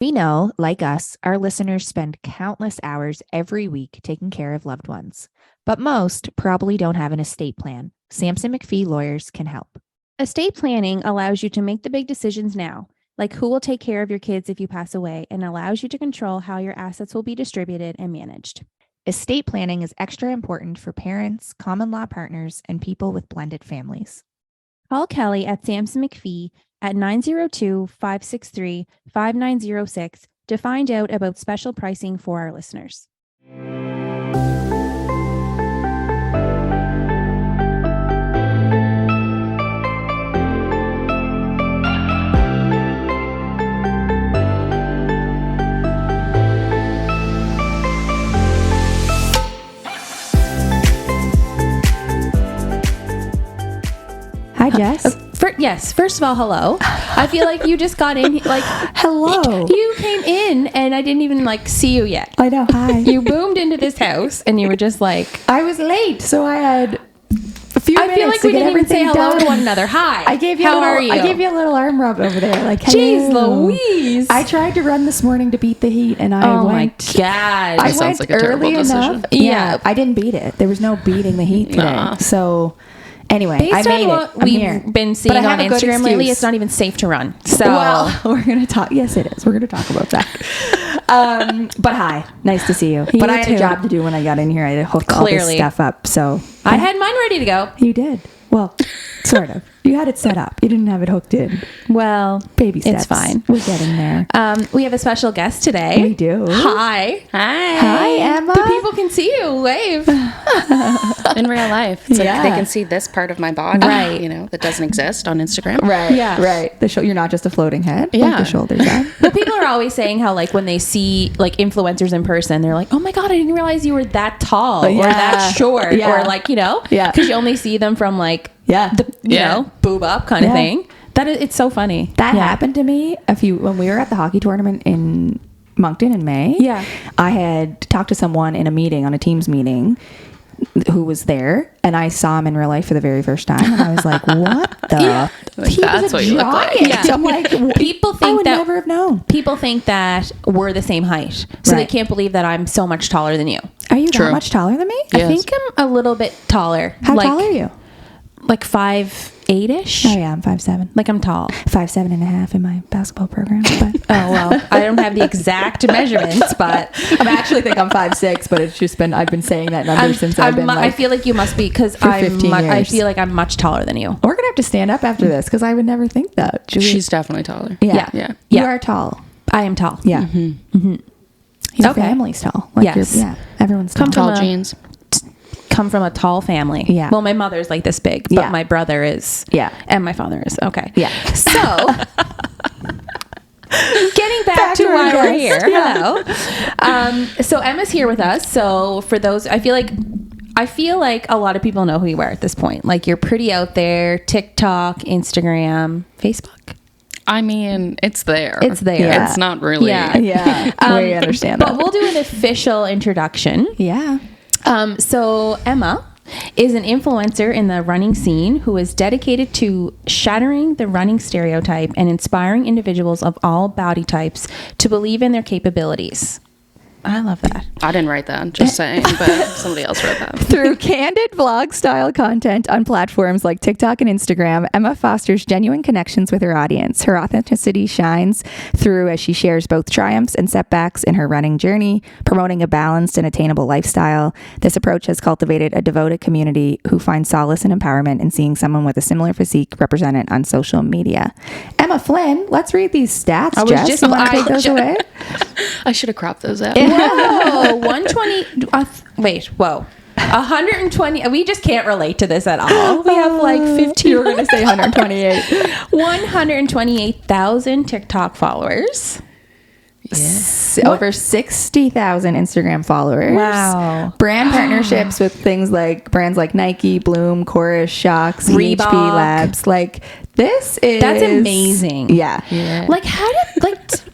We know, like us, our listeners spend countless hours every week taking care of loved ones, but most probably don't have an estate plan. Sampson McPhee Lawyers can help. Estate planning allows you to make the big decisions now, like who will take care of your kids if you pass away, and allows you to control how your assets will be distributed and managed. Estate planning is extra important for parents, common law partners, and people with blended families. Call Kelly at Sampson McPhee at 902-563-5906 to find out about special pricing for our listeners. Hi, Jess. Yes, first of all, hello. I feel like you just got in, like, hello. You came in and I didn't even see you yet. I know. Hi. You boomed into this house and you were just like, I was late, so I had a few minutes. I feel like we didn't even say hello to one another. Hi. I gave you How are you? I gave you a little arm rub over there, like, jeez hello. Louise. I tried to run this morning to beat the heat, and I oh went. My God. I sounds went like a terrible early decision. enough. Yeah, I didn't beat it. There was no beating the heat today. Nah. So anyway, Based I made on what it. I'm we've here. been seeing But I on have a good Instagram lately, excuse. it's not even safe to run. So Well, we're going to talk. Yes, it is. We're going to talk about that. But hi, nice to see you. You But I had too. a job to do when I got in here. I had to hook all this Clearly. stuff up. So I had mine ready to go. You did. Well, sort of. You had it set up. You didn't have it hooked in. Well, Baby steps. it's fine. We're getting there. We have a special guest today. We do. Hi. Hi, Emma. The people can see you. Wave. In real life. It's Yeah. like they can see this part of my body, Right. that doesn't exist on Instagram. Right. Yeah. Right. You're not just a floating head. Like Yeah. the shoulders up. Well, people are always saying how, when they see, influencers in person, they're like, oh my God, I didn't realize you were that tall or Yeah. that short Yeah. or, Yeah. because you only see them from, Yeah. you know, boob up kind of Yeah. thing. It's so funny. That Yeah. happened to me when we were at the hockey tournament in Moncton in May. Yeah. I had talked to someone in a meeting, on a Teams meeting, who was there, and I saw him in real life for the very first time, and I was like, what the? Yeah. He That's was a what you look like. giant. Yeah. I'm like, People I think would that never have known. people think that we're the same height, so they Right. can't believe that I'm so much taller than you. Are you that True. much taller than me? I Yes. think I'm a little bit taller. How tall are you? 5'8"-ish. Oh yeah, I'm 5'7". I'm tall. 5'7.5" in my basketball program. But Oh well, I don't have the exact measurements, but I actually think I'm 5'6", but it's just been I've been saying that number since I've been I feel like you must be because for 15 I years. feel like I'm much taller than you. We're gonna have to stand up after this because I would never think that. She's definitely taller. Yeah. Yeah. You Yeah. are tall. I am tall. Yeah. Your Okay. family's tall. Yes. Yeah. Everyone's tall. Come Tall from a- jeans. Come from a tall family. Yeah. Well, my mother's this big, but Yeah. my brother is. Yeah. And my father is. Okay. Yeah. So, getting back to to why our we're guest. here. Hello. So Emma's here with us. So for those, I feel like a lot of people know who you are at this point. You're pretty out there. TikTok, Instagram, Facebook. I mean, it's there. It's there. It's not really. Yeah. Yeah. We understand But that. we'll do an official introduction. Yeah. So Emma is an influencer in the running scene who is dedicated to shattering the running stereotype and inspiring individuals of all body types to believe in their capabilities. I love that. I didn't write that, just saying, but somebody else wrote that. Through candid vlog style content on platforms like TikTok and Instagram, Emma fosters genuine connections with her audience. Her authenticity shines through as she shares both triumphs and setbacks in her running journey, promoting a balanced and attainable lifestyle. This approach has cultivated a devoted community who find solace and empowerment in seeing someone with a similar physique represented on social media. Emma Flynn, let's read these stats, Jess. You want to take those away? I should have cropped those out. Whoa, 120. Whoa. 120. We just can't relate to this at all. We have 15. You were going to say 128. 128,000 TikTok followers. Over 60,000 Instagram followers. Wow. Brand partnerships with things like brands like Nike, Bloom, Chorus, Shocks, CHP Reebok. Labs. This is... That's amazing. Yeah. Yeah. How did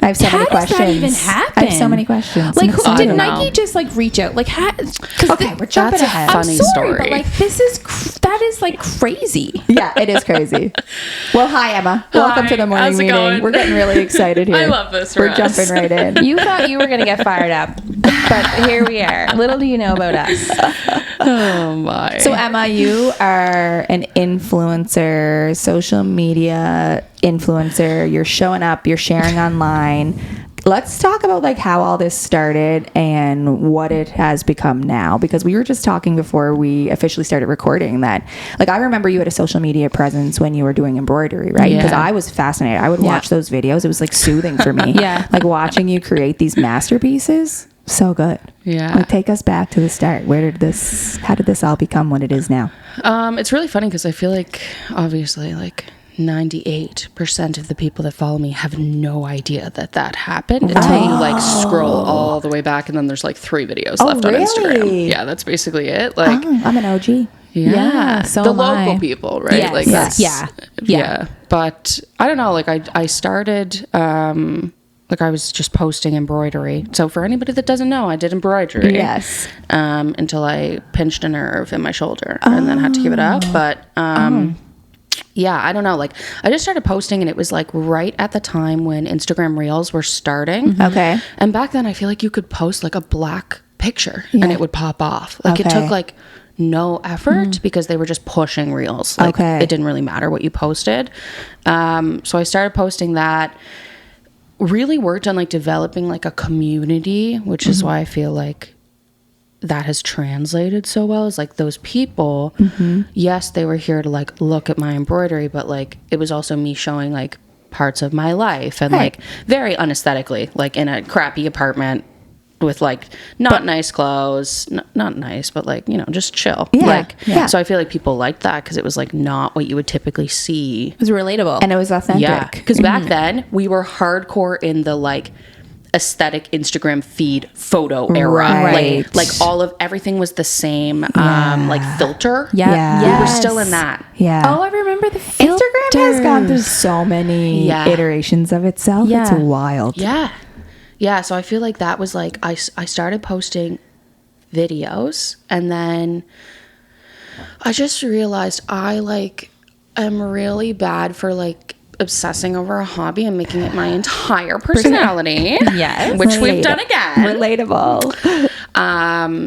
I have so many How does questions. that even happen? I have so many questions. Like, I did don't know. Nike just like reach out? Like, Okay, we're jumping That's a ahead. I'm funny sorry, story. but like, this is that is like crazy. Yeah, it is crazy. Well, hi, Emma. Welcome to the morning How's it meeting. going? We're getting really excited here. I love this for We're us. jumping right in. You thought you were gonna get fired up, but here we are. Little do you know about us. Oh my. So, Emma, you are an influencer, social media influencer. You're showing up, you're sharing online. Let's talk about like how all this started and what it has become now, because we were just talking before we officially started recording that like I remember you had a social media presence when you were doing embroidery, right? Yeah. Because I was fascinated. I would watch those videos. It was like soothing for me. Yeah. Like watching you create these masterpieces. So good. Yeah. Like take us back to the start. How did this all become what it is now? It's really funny because I feel like obviously like 98% of the people that follow me have no idea that happened until you like scroll all the way back and then there's like 3 videos left on Instagram. really? Yeah, that's basically it. Like, I'm an OG. yeah, so the am local I. people, right? Yes. Like Yes. that's Yeah. But I don't know. Like I started. Like I was just posting embroidery. So for anybody that doesn't know, I did embroidery. Yes. Until I pinched a nerve in my shoulder and then had to give it up. But yeah, I don't know. Like I just started posting and it was like right at the time when Instagram Reels were starting. Okay. And back then I feel like you could post like a black picture and it would pop off. Like it Okay. took like no effort because they were just pushing Reels. Like Okay. it didn't really matter what you posted. So I started posting that. Really worked on like developing like a community, which is why I feel like that has translated so well. Is like those people, yes, they were here to like look at my embroidery, but like it was also me showing like parts of my life and like very unaesthetically, like in a crappy apartment with like not nice clothes, not nice, but like, you know, just chill. Yeah. Like, Yeah. so I feel like people liked that because it was like not what you would typically see. It was relatable. And it was authentic. Yeah, because back then we were hardcore in the like aesthetic Instagram feed photo era. Right. Like all of everything was the same, like filter. Yeah. We were Yes. still in that. Yeah. Oh, I remember the Instagram has gone through filters. so many Yeah. iterations of itself. Yeah. It's wild. Yeah. Yeah. So I feel like that was like, I started posting videos and then I just realized I like am really bad for like obsessing over a hobby and making it my entire personality. Yes. Which we've done again. Relatable.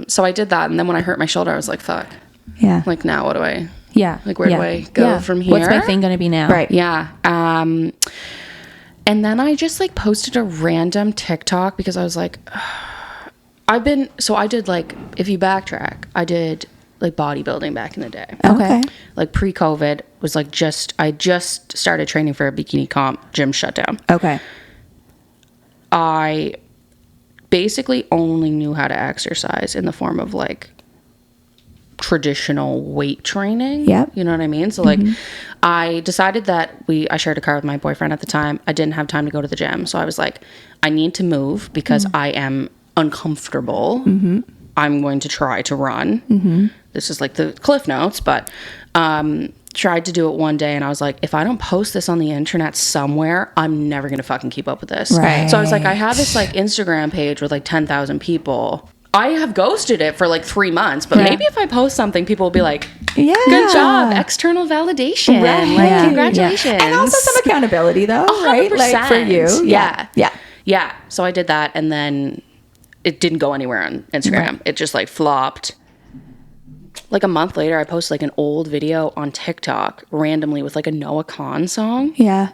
So I did that. And then when I hurt my shoulder, I was like, fuck. Yeah. Like now what do I, Yeah. like where do I go from here? What's my thing going to be now? Right. Yeah. And then I just like posted a random TikTok because I was like, I did like, if you backtrack, I did like bodybuilding back in the day. Okay. Like pre-COVID was like I just started training for a bikini comp, gym shut down. Okay. I basically only knew how to exercise in the form of like traditional weight training. Yep. You know what I mean? So like I decided that I shared a car with my boyfriend at the time. I didn't have time to go to the gym. So I was like, I need to move because I am uncomfortable. I'm going to try to run. This is like the Cliff Notes, but tried to do it one day and I was like, if I don't post this on the internet somewhere, I'm never going to fucking keep up with this. Right. So I was like, I have this like Instagram page with like 10,000 people. I have ghosted it for like 3 months, but maybe if I post something, people will be like, Yeah. good job, external validation. Right. Like, Yeah. congratulations. And also some accountability though, right? Like for you. 100%. Yeah. Yeah. Yeah. So I did that and then it didn't go anywhere on Instagram. Right. It just like flopped. Like a month later, I posted like an old video on TikTok randomly with like a Noah Kahn song. Yeah.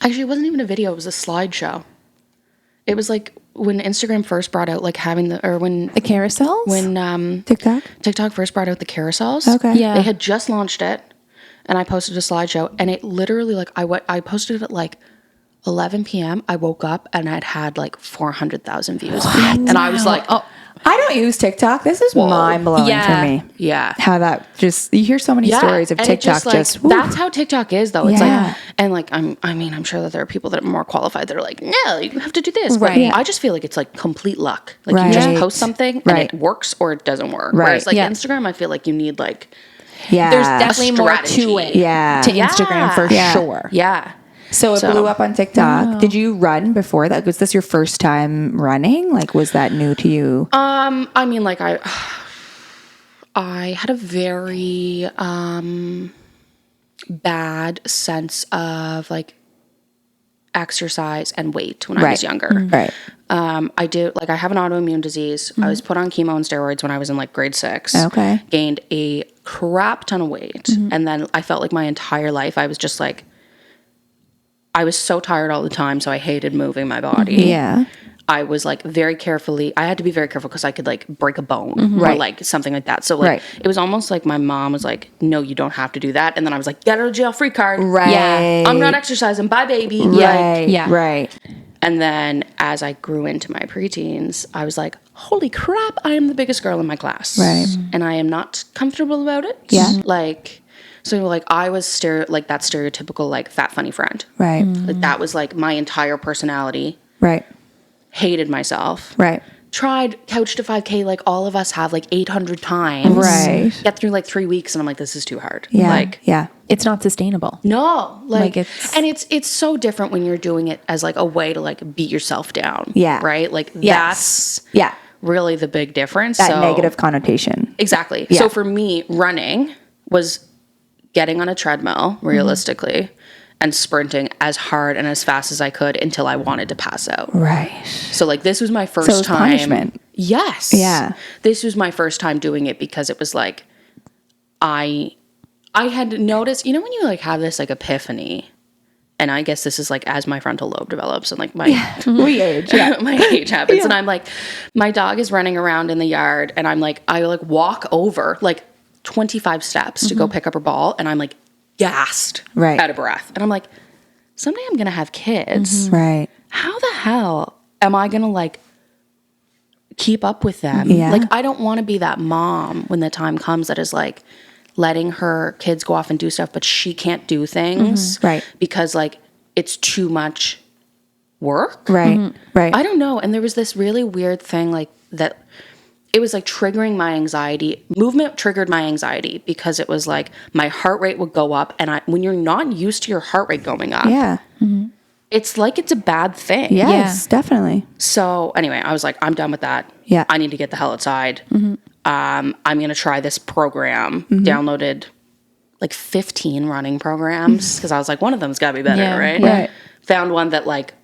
Actually, it wasn't even a video. It was a slideshow. It was like when Instagram first brought out like having the carousels? when TikTok. TikTok first brought out the carousels. Okay. Yeah. They had just launched it and I posted a slideshow and it literally like I posted it at like 11 p.m. I woke up and I'd had like 400,000 views on it. And I was like, oh, I don't use TikTok. This is mind blowing Yeah. for me. yeah. How that just you hear so many stories of and it TikTok like, just woo. that's how TikTok is though. It's Yeah. like, and like, I'm sure that there are people that are more qualified that are like, no, you have to do this. But Right. I just feel like it's like complete luck. Like Right. you just post something and Right. it works or it doesn't work. Right. Whereas like Yeah. Instagram, I feel like you need like, yeah. There's definitely more strategy. to it. Yeah. To Instagram for Yeah. sure. yeah. So it blew up on TikTok. Wow. Did you run before that? Was this your first time running? Like, was that new to you? I mean, like I had a very bad sense of like exercise and weight when I was younger. Right. I have an autoimmune disease. I was put on chemo and steroids when I was in like grade 6. Okay. Gained a crap ton of weight. And then I felt like my entire life I was just like, I was so tired all the time. So I hated moving my body. Yeah. I was like I had to be very careful because I could like break a bone or like something like that. So like it was almost like my mom was like, no, you don't have to do that. And then I was like, get out of jail free card. Right. Yeah. I'm not exercising. Bye, baby. Right. Like, Right. And then as I grew into my preteens, I was like, holy crap, I am the biggest girl in my class. Right. And I am not comfortable about it. Yeah. Like, so like I was that stereotypical like fat funny friend. Right. Like that was like my entire personality. Right. Hated myself. Right. Tried Couch to 5K like all of us have like 800 times. Right. Get through like 3 weeks and I'm like, this is too hard. Yeah. Like, yeah. It's not sustainable. no, like it's so different when you're doing it as like a way to like beat yourself down. Yeah. Right. Like Yes. that's really the big difference. That negative connotation. Exactly. Yeah. So for me, running was getting on a treadmill realistically and sprinting as hard and as fast as I could until I wanted to pass out. Right. So like this was my first So it was time. punishment. Yes. Yeah. This was my first time doing it because it was like I had noticed, you know when you like have this like epiphany, and I guess this is like as my frontal lobe develops and like my We age. Yeah. my age happens and I'm like my dog is running around in the yard and I'm like I like walk over like 25 steps to go pick up her ball and I'm like gassed, out of breath. And I'm like, someday I'm going to have kids. Right. How the hell am I going to like keep up with them? Yeah. Like, I don't want to be that mom when the time comes that is like letting her kids go off and do stuff, but she can't do things. Right. Because like it's too much work. Right. Right. I don't know. And there was this really weird thing like that. It was like triggering my anxiety. Movement triggered my anxiety because it was like my heart rate would go up. And when you're not used to your heart rate going up, Yeah. it's like it's a bad thing. Yes, definitely. So anyway, I was like, I'm done with that. Yeah. I need to get the hell outside. I'm going to try this program. Downloaded like 15 running programs because I was like, one of them's got to be better, right? Right. Found one that like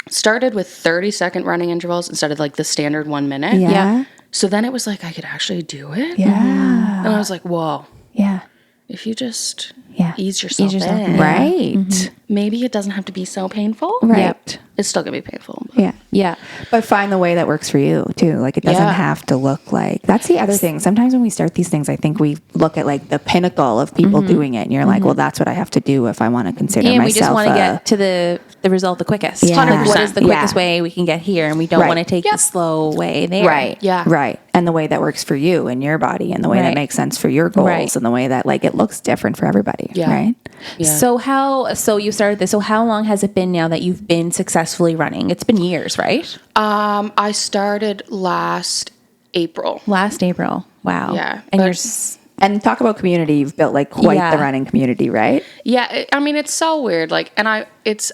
started with 30-second running intervals instead of like the standard 1 minute. Yeah. So then it was like I could actually do it. Yeah. And I was like, whoa, Yeah. if you just Yeah. ease yourself yourself in, in. Right. maybe it doesn't have to be so painful. Right. It's still going to be painful. Yeah. Yeah. But find the way that works for you too. Like it doesn't Yeah. have to look like that's the other thing. Sometimes when we start these things, I think we look at like the pinnacle of people doing it and you're like, well, that's what I have to do if I want to consider And myself. we just want to get to the result the quickest. Yeah. Like, what is the 100%. quickest way we can get here? And we don't Right. want to take the slow way there. Right. Yeah. Right. And the way that works for you and your body and the way that Right. makes sense for your goals Right. and the way that like it looks different for everybody. Yeah. Right. Yeah. So you started this. So how long has it been now that you've been successfully running? It's been years, right? I started last April. Last April. Wow. Yeah, And but- you're And talk about community. You've built like quite Yeah. the running community, right? Yeah, I mean it's so weird. Like, and it's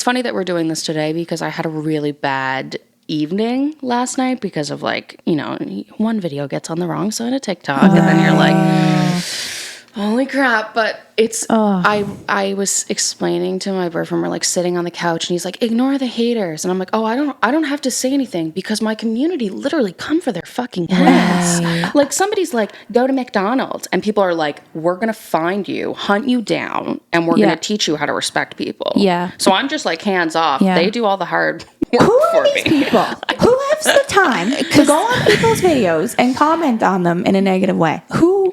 funny that we're doing this today because I had a really bad evening last night because of like, you know, one video gets on the wrong side of TikTok and then you're like, holy crap. But it's, I was explaining to my boyfriend, we're like sitting on the couch and he's like, ignore the haters. And I'm like, oh, I don't have to say anything because my community literally come for their fucking heads. Like somebody's like, go to McDonald's and people are like, we're going to find you, hunt you down, and we're going to teach you how to respect people. Yeah. So I'm just like hands off. Yeah. They do all the hard work Who for are these me. people? Who has the time to go on people's videos and comment on them in a negative way?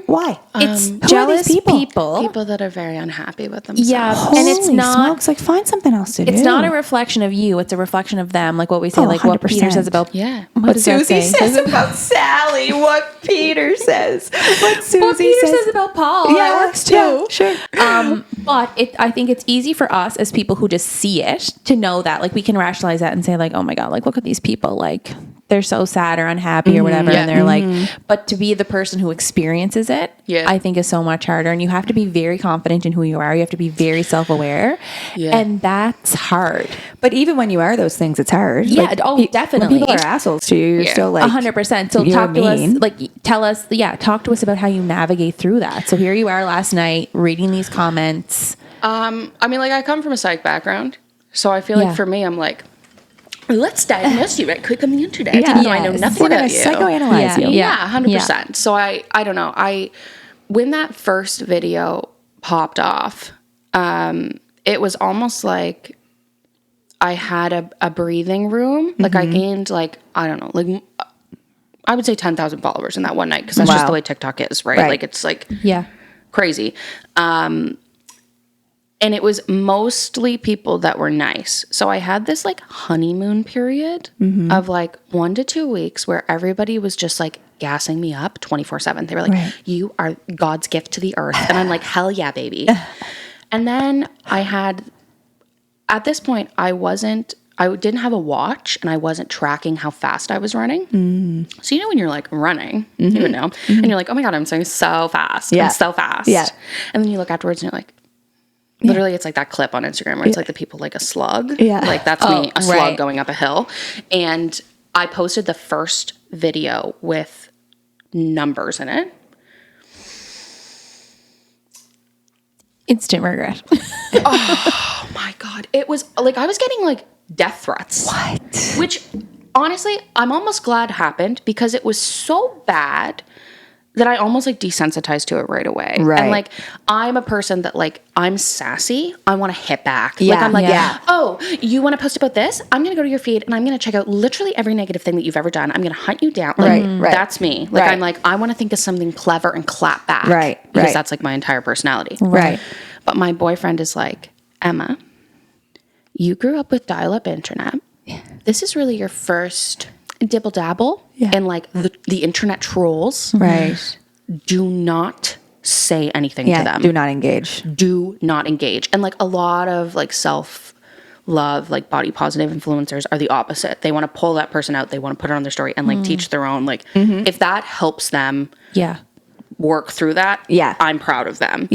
Why? it's who are jealous these people? People that are very unhappy with themselves. Yeah. And it's Holy not smokes, like find something else to do. it's not a reflection of you. It's a reflection of them. Like what we say, Oh, like what 100%. Peter says about Yeah. what does that Susie say? says about Sally, what Peter says. What Susie What Peter says about Paul. Yeah, that works too. yeah, sure. But I think it's easy for us as people who just see it to know that, like, we can rationalize that and say, like, oh my God, like, look at these people, like, they're so sad or unhappy or whatever. And they're like, but to be the person who experiences it, I think is so much harder. And you have to be very confident in who you are. You have to be very self-aware. Yeah. And that's hard. But even when you are those things, it's hard. Yeah. Like, Definitely. When people are assholes to you, you're still like 100%. So talk to us, like tell us, talk to us about how you navigate through that. So here you are last night reading these comments. I mean, like I come from a psych background. So I feel like for me, I'm like, let's diagnose you right quick on the internet. Even though I know nothing about you. Psychoanalyze you. Yeah, 100%. So I don't know. When that first video popped off, it was almost like I had a breathing room. Like I gained like, I don't know, like I would say 10,000 followers in that one night because that's just the way TikTok is, right? Like it's like crazy. And it was mostly people that were nice. So I had this like honeymoon period of like 1 to 2 weeks where everybody was just like gassing me up 24/7. They were like, you are God's gift to the earth. And I'm like, hell yeah, baby. And then at this point, I didn't have a watch and I wasn't tracking how fast I was running. So you know when you're like running, you would know. And you're like, oh my God, I'm going so fast. I'm so fast. And then you look afterwards and you're like, literally, it's like that clip on Instagram where it's like the people like a slug. Like that's me, a slug going up a hill. And I posted the first video with numbers in it. Instant regret. Oh my God. It was like, I was getting like death threats. What? Which honestly, I'm almost glad happened because it was so bad that I almost like desensitized to it right away. And like, I'm a person that like, I'm sassy. I want to hit back. Like, I'm like, oh, you want to post about this? I'm going to go to your feed and I'm going to check out literally every negative thing that you've ever done. I'm going to hunt you down. Like, that's me. Like, I'm like, I want to think of something clever and clap back. Because that's like my entire personality. But my boyfriend is like, Emma, you grew up with dial-up internet. This is really your first dibble dabble in like the internet trolls. Do not say anything to them. Do not engage. Do not engage. And like a lot of like self-love, like body positive influencers are the opposite. They want to pull that person out. They want to put it on their story and like teach their own. Like if that helps them work through that, I'm proud of them.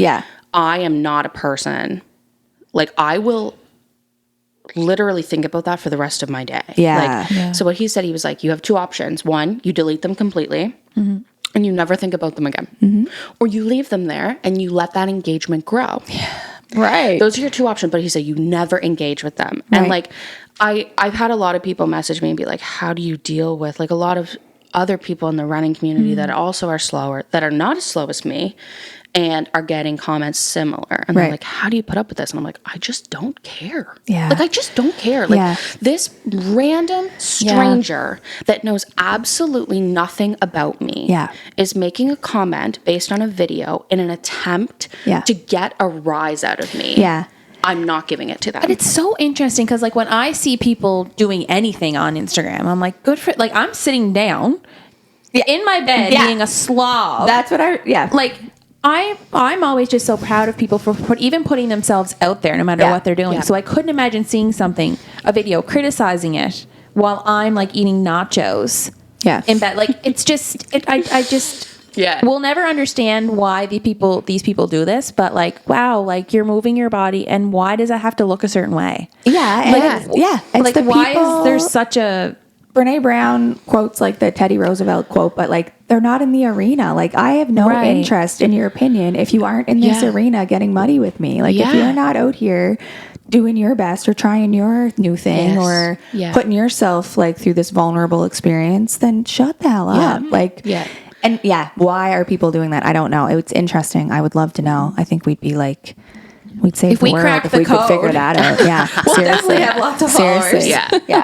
I am not a person. Like I will literally think about that for the rest of my day. So what he said, he was like, you have two options. One, you delete them completely and you never think about them again. Or you leave them there and you let that engagement grow. Those are your two options. But he said, you never engage with them. And like, I've had a lot of people message me and be like, how do you deal with like a lot of other people in the running community that also are slower, that are not as slow as me, and are getting comments similar. And they're like, how do you put up with this? And I'm like, I just don't care. Like, I just don't care. Like, this random stranger that knows absolutely nothing about me is making a comment based on a video in an attempt to get a rise out of me. I'm not giving it to them. But it's so interesting because, like, when I see people doing anything on Instagram, I'm like, good for, like, I'm sitting down in my bed being a slob. That's what like, I'm always just so proud of people for even putting themselves out there no matter what they're doing. So I couldn't imagine seeing a video, criticizing it while I'm like eating nachos in bed. Like, it's just, I just... we'll never understand why these people do this, but like, wow, like you're moving your body, and why does it have to look a certain way? It's like, why is there such a... Brene Brown quotes like the Teddy Roosevelt quote, but like, they're not in the arena. Like, I have no interest in your opinion if you aren't in this arena getting muddy with me. Like, if you're not out here doing your best or trying your new thing or putting yourself like through this vulnerable experience, then shut the hell up. Like, and why are people doing that? I don't know. It's interesting. I would love to know. I think we'd be like, we'd save if the we world crack if the we code. could figure that out. We'll definitely have lots of followers.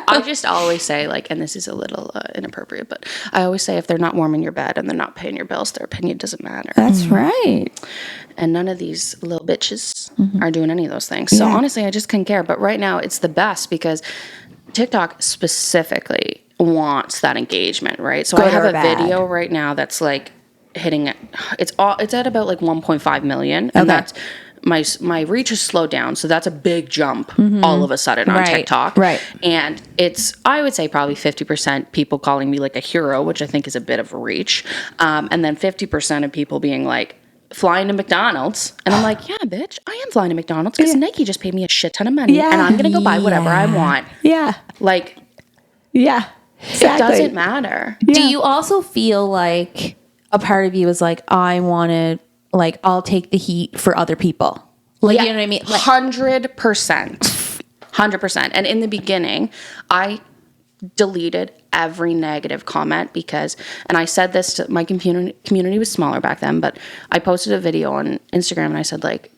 I just always say, like, and this is a little inappropriate, but I always say if they're not warming your bed and they're not paying your bills, their opinion doesn't matter. That's right. And none of these little bitches are doing any of those things. So honestly, I just couldn't care. But right now, it's the best because TikTok specifically wants that engagement, right? So I have a video right now that's like hitting it. It's at about like 1.5 million, and that's my reach has slowed down, so that's a big jump all of a sudden on Right. TikTok. Right. And it's, I would say, probably 50% people calling me like a hero, which I think is a bit of a reach, and then 50% of people being like, flying to McDonald's. And I'm like, yeah, bitch, I am flying to McDonald's because Nike just paid me a shit ton of money and I'm going to go buy whatever I want. Yeah. Like, Yeah. Exactly. it doesn't matter. Yeah. Do you also feel like a part of you is like, I want to, like, I'll take the heat for other people? Like, you know what I mean? Like, 100%. 100%. And in the beginning, I deleted every negative comment because, and I said this to my community was smaller back then, but I posted a video on Instagram and I said, like,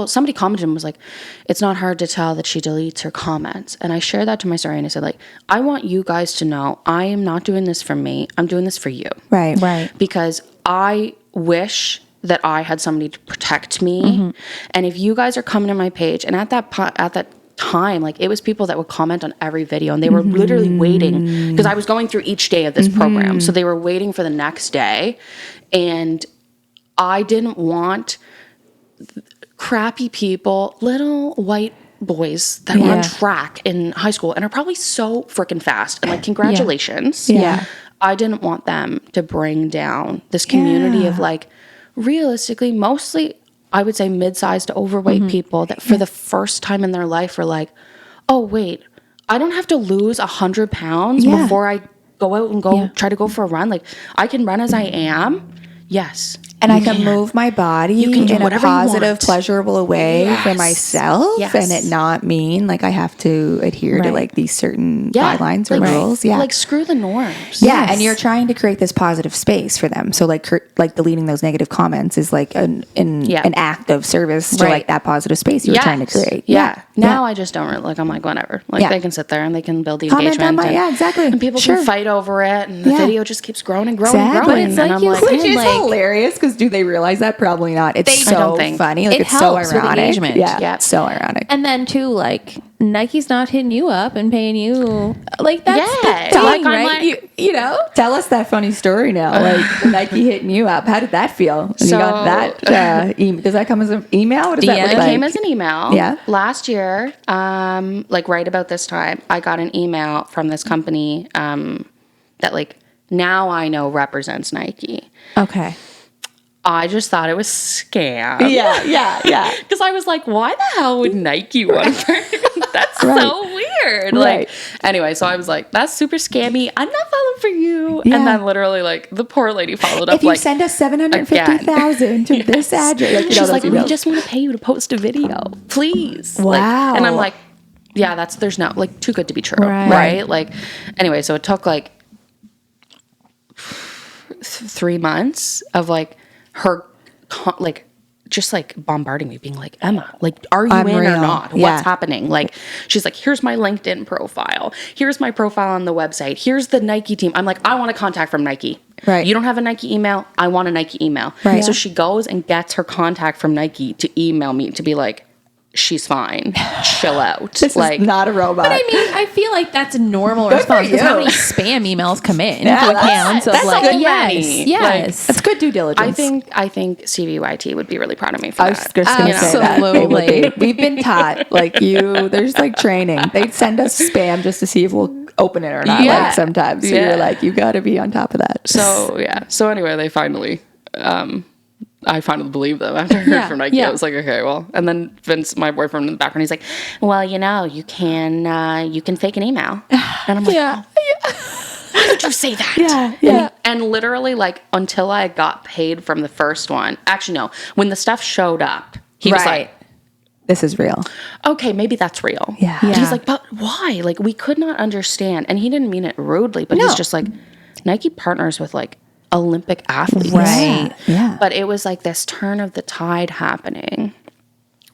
somebody commented and was like, it's not hard to tell that she deletes her comments. And I shared that to my story and I said, like, I want you guys to know I am not doing this for me. I'm doing this for you. Right. Right. Because I wish that I had somebody to protect me. And if you guys are coming to my page, and at that time, like, it was people that would comment on every video and they were literally waiting because I was going through each day of this program. So they were waiting for the next day. And I didn't want crappy people, little white boys that run track in high school and are probably so freaking fast. And like, congratulations. Yeah. I didn't want them to bring down this community of, like, realistically, mostly I would say mid-sized to overweight people that for the first time in their life are like, oh, wait, I don't have to lose 100 pounds before I go out and try to go for a run. Like, I can run as I am. Yes. And I can move my body can do in a whatever you positive, want. pleasurable way for myself, Yes. and it not mean like I have to adhere to like these certain guidelines or rules. Yeah, Like, screw the norms. yeah, and you're trying to create this positive space for them. So like deleting those negative comments is like an act of service to like that positive space you were trying to create. Yeah. Now I just don't really, like, I'm like, whatever. Like, they can sit there and they can build the Comment engagement. on my, and, exactly. And people can fight over it. And the video just keeps growing and growing Exactly. and But growing. it's like and I'm you like, said, Which is like, hilarious because do they realize that? Probably not. It's I don't so think. funny. Like, It it's so helps with ironic. engagement. Yeah, Yep. so ironic. and then too, like, Nike's not hitting you up and paying you. Like, that's Yeah. the thing, Like, I'm right? like- you know? Tell us that funny story now. Like Nike hitting you up. How did that feel? When you got that does that come as an email? What does that DM? look It like? came as an email. Yeah. Last year, like right about this time, I got an email from this company that, like, now I know represents Nike. Okay. I just thought it was scam. Yeah. Because I was like, why the hell would Nike want to? That's so weird. Like, anyway, so I was like, that's super scammy. I'm not falling for you. Yeah. And then literally, like, the poor lady followed up, If you like, send us 750,000 to this address, like, she's like, we emails. just want to pay you to post a video, please. Wow. Like, and I'm like, yeah, there's no, like, too good to be true. Right. Right? Like, anyway, so it took like 3 months of like her, like, just like bombarding me, being like, Emma, like, are you in Unreal. or not? Yeah. What's happening? Like, she's like, here's my LinkedIn profile. Here's my profile on the website. Here's the Nike team. I'm like, I want a contact from Nike. Right. You don't have a Nike email. I want a Nike email. Right. So she goes and gets her contact from Nike to email me to be like, she's fine. Chill out. This like, is not a robot. But I mean, I feel like that's a normal for response because how you. many spam emails come in Yeah, to that's- accounts of that's like, a good yes, money. yes. That's good due diligence. I think CVYT would be really proud of me for I was that. just going to say that. They would Absolutely. be. We've been taught, like, there's like training. They'd send us spam just to see if we'll open it or not. Yeah. Like, sometimes. So Yeah. you're like, you got to be on top of that. So yeah. So anyway, they finally, I finally believed them after I heard from Nike. I was like, okay, well. And then Vince, my boyfriend in the background, he's like, well, you can fake an email. And I'm like, why did you say that? Yeah. And literally, like, until I got paid from the first one, actually, no, when the stuff showed up, he was like, This is real. okay, maybe that's real. Yeah. But Yeah. he's like, but why? Like, we could not understand. And he didn't mean it rudely, but he's just like, Nike partners with, like, Olympic athletes. Right. Yeah. But it was like this turn of the tide happening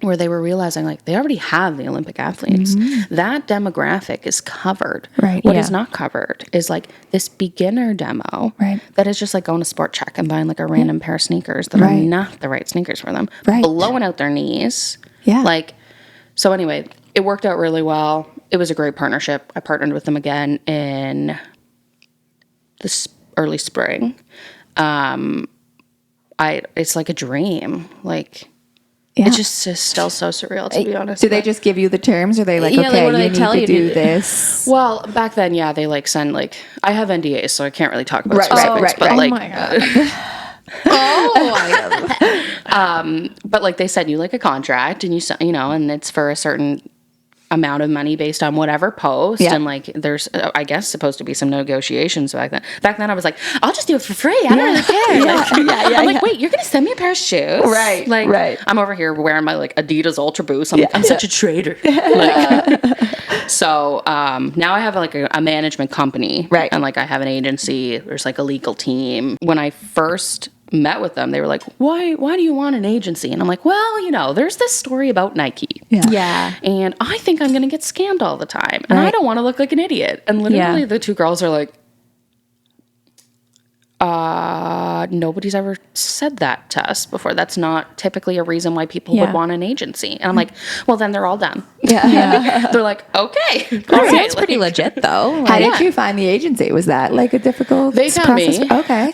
where they were realizing, like, they already have the Olympic athletes. That demographic is covered. Right. What is not covered is, like, this beginner demo Right. that is just like going to Sport Check and buying, like, a random pair of sneakers that are Right. not the right sneakers for them. Right. Blowing out their knees. Yeah. Like, so anyway, it worked out really well. It was a great partnership. I partnered with them again in the early spring. It's like a dream. Like, Yeah. It's just still so surreal, to be honest. Do they just give you the terms? Or are they like, Yeah, like, okay, what do you they need tell to you to do do? this? Well, back then, yeah, they like send like, I have NDAs, so I can't really talk about Right, specifics, but right. like, Oh my God. but like they send you like a contract, and you know, and it's for a certain amount of money based on whatever post. Yeah. And like there's I guess supposed to be some negotiations back then I was like, I'll just do it for free, I don't really care. I'm like, wait, you're gonna send me a pair of shoes? Right, Like, right. I'm over here wearing my like Adidas Ultra Boost. I'm like, I'm such a traitor. Like, so now I have like a management company, Right. and like I have an agency, there's like a legal team. When I first met with them, they were like, why do you want an agency? And I'm like, well, you know, there's this story about Nike. Yeah. And I think I'm going to get scammed all the time. And I don't want to look like an idiot. And literally the two girls are like, nobody's ever said that to us before. That's not typically a reason why people would want an agency. And I'm like, well, then they're all dumb. Yeah. They're like, okay. That sounds pretty legit, though. How did you find the agency? Was that like a difficult They found process? me. Okay.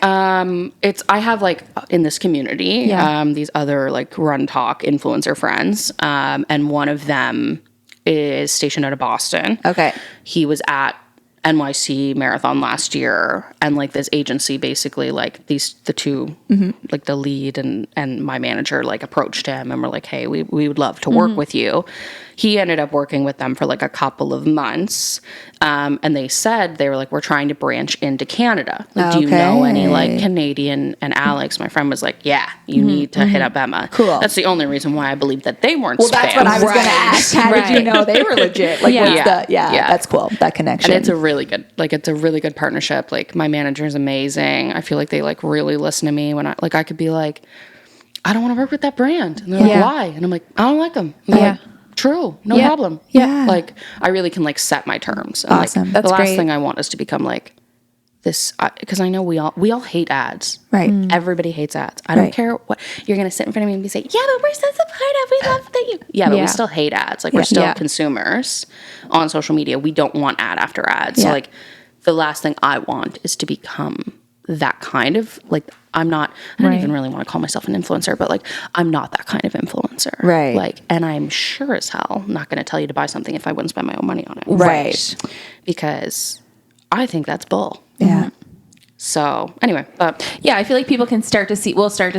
I have like in this community, these other like run talk influencer friends. And one of them is stationed out of Boston. Okay. He was at NYC marathon last year, and like this agency basically like the two like the lead and my manager like approached him and were like, hey, we would love to work with you. He ended up working with them for like a couple of months, and they said they were like, we're trying to branch into Canada. Like, do you know any like Canadian? And Alex, my friend, was like, yeah, you need to hit up Emma. Cool. That's the only reason why I believe that they weren't. Well, that's what I was spam. going to ask. How did you know they were legit? Like, Yeah. that's cool. That connection. And it's a really good partnership. Like, my manager is amazing. I feel like they like really listen to me when I could be like, I don't want to work with that brand. And they're like, why? And I'm like, I don't like them. And they're like, true. No problem. Yeah. Like, I really can like set my terms. And Awesome. like, That's the last great. thing I want is to become like this, because I know we all hate ads. Right. Everybody hates ads. I don't Right. care what you're going to sit in front of me and be say, yeah, but we're so supportive. We love that you. Yeah, but we still hate ads. Like, we're still consumers on social media. We don't want ad after ad. So like, the last thing I want is to become that kind of like, I don't even really want to call myself an influencer, but like, I'm not that kind of influencer. Right. Like, and I'm sure as hell not going to tell you to buy something if I wouldn't spend my own money on it. Right. Because I think that's bull. Yeah. So anyway, but Yeah, I feel like people we'll start to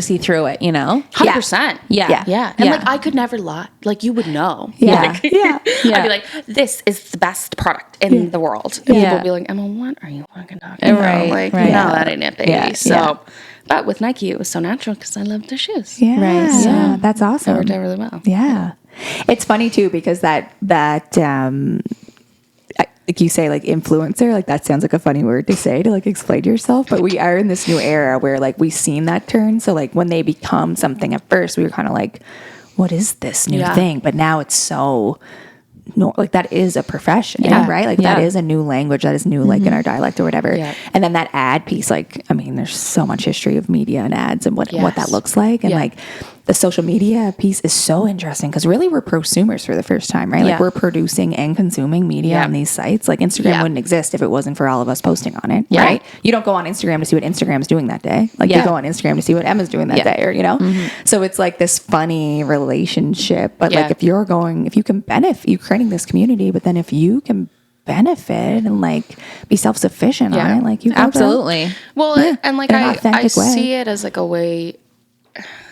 see through it, you know? 100%. Yeah. Yeah. And like, I could never lie. Like, you would know. Yeah. Like, I'd be like, this is the best product in the world. And people would be like, Emma, what are you fucking talking about? Right, Like, right. no, that ain't it, baby. Yeah, So, but with Nike, it was so natural because I loved their shoes. Yeah. Right. Yeah. That's It awesome. worked out really well. Yeah. It's funny too, because that like you say, like influencer, like that sounds like a funny word to say to like explain yourself, but we are in this new era where like we've seen that turn. So like when they become something at first, we were kind of like, what is this new thing? But now it's so like that is a profession, right? Like that is a new language that is new, like in our dialect or whatever. Yeah. And then that ad piece, like, I mean, there's so much history of media and ads and what that looks like. And like the social media piece is so interesting because really we're prosumers for the first time, right? Like we're producing and consuming media on these sites. Like Instagram wouldn't exist if it wasn't for all of us posting on it, right? You don't go on Instagram to see what Instagram's doing that day. Like you go on Instagram to see what Emma's doing that day, or, you know? So it's like this funny relationship. But like if you can benefit, you're creating this community, but then if you can benefit and like be self-sufficient on it, like you Absolutely. Well, and like I authentic way. see it as like a way,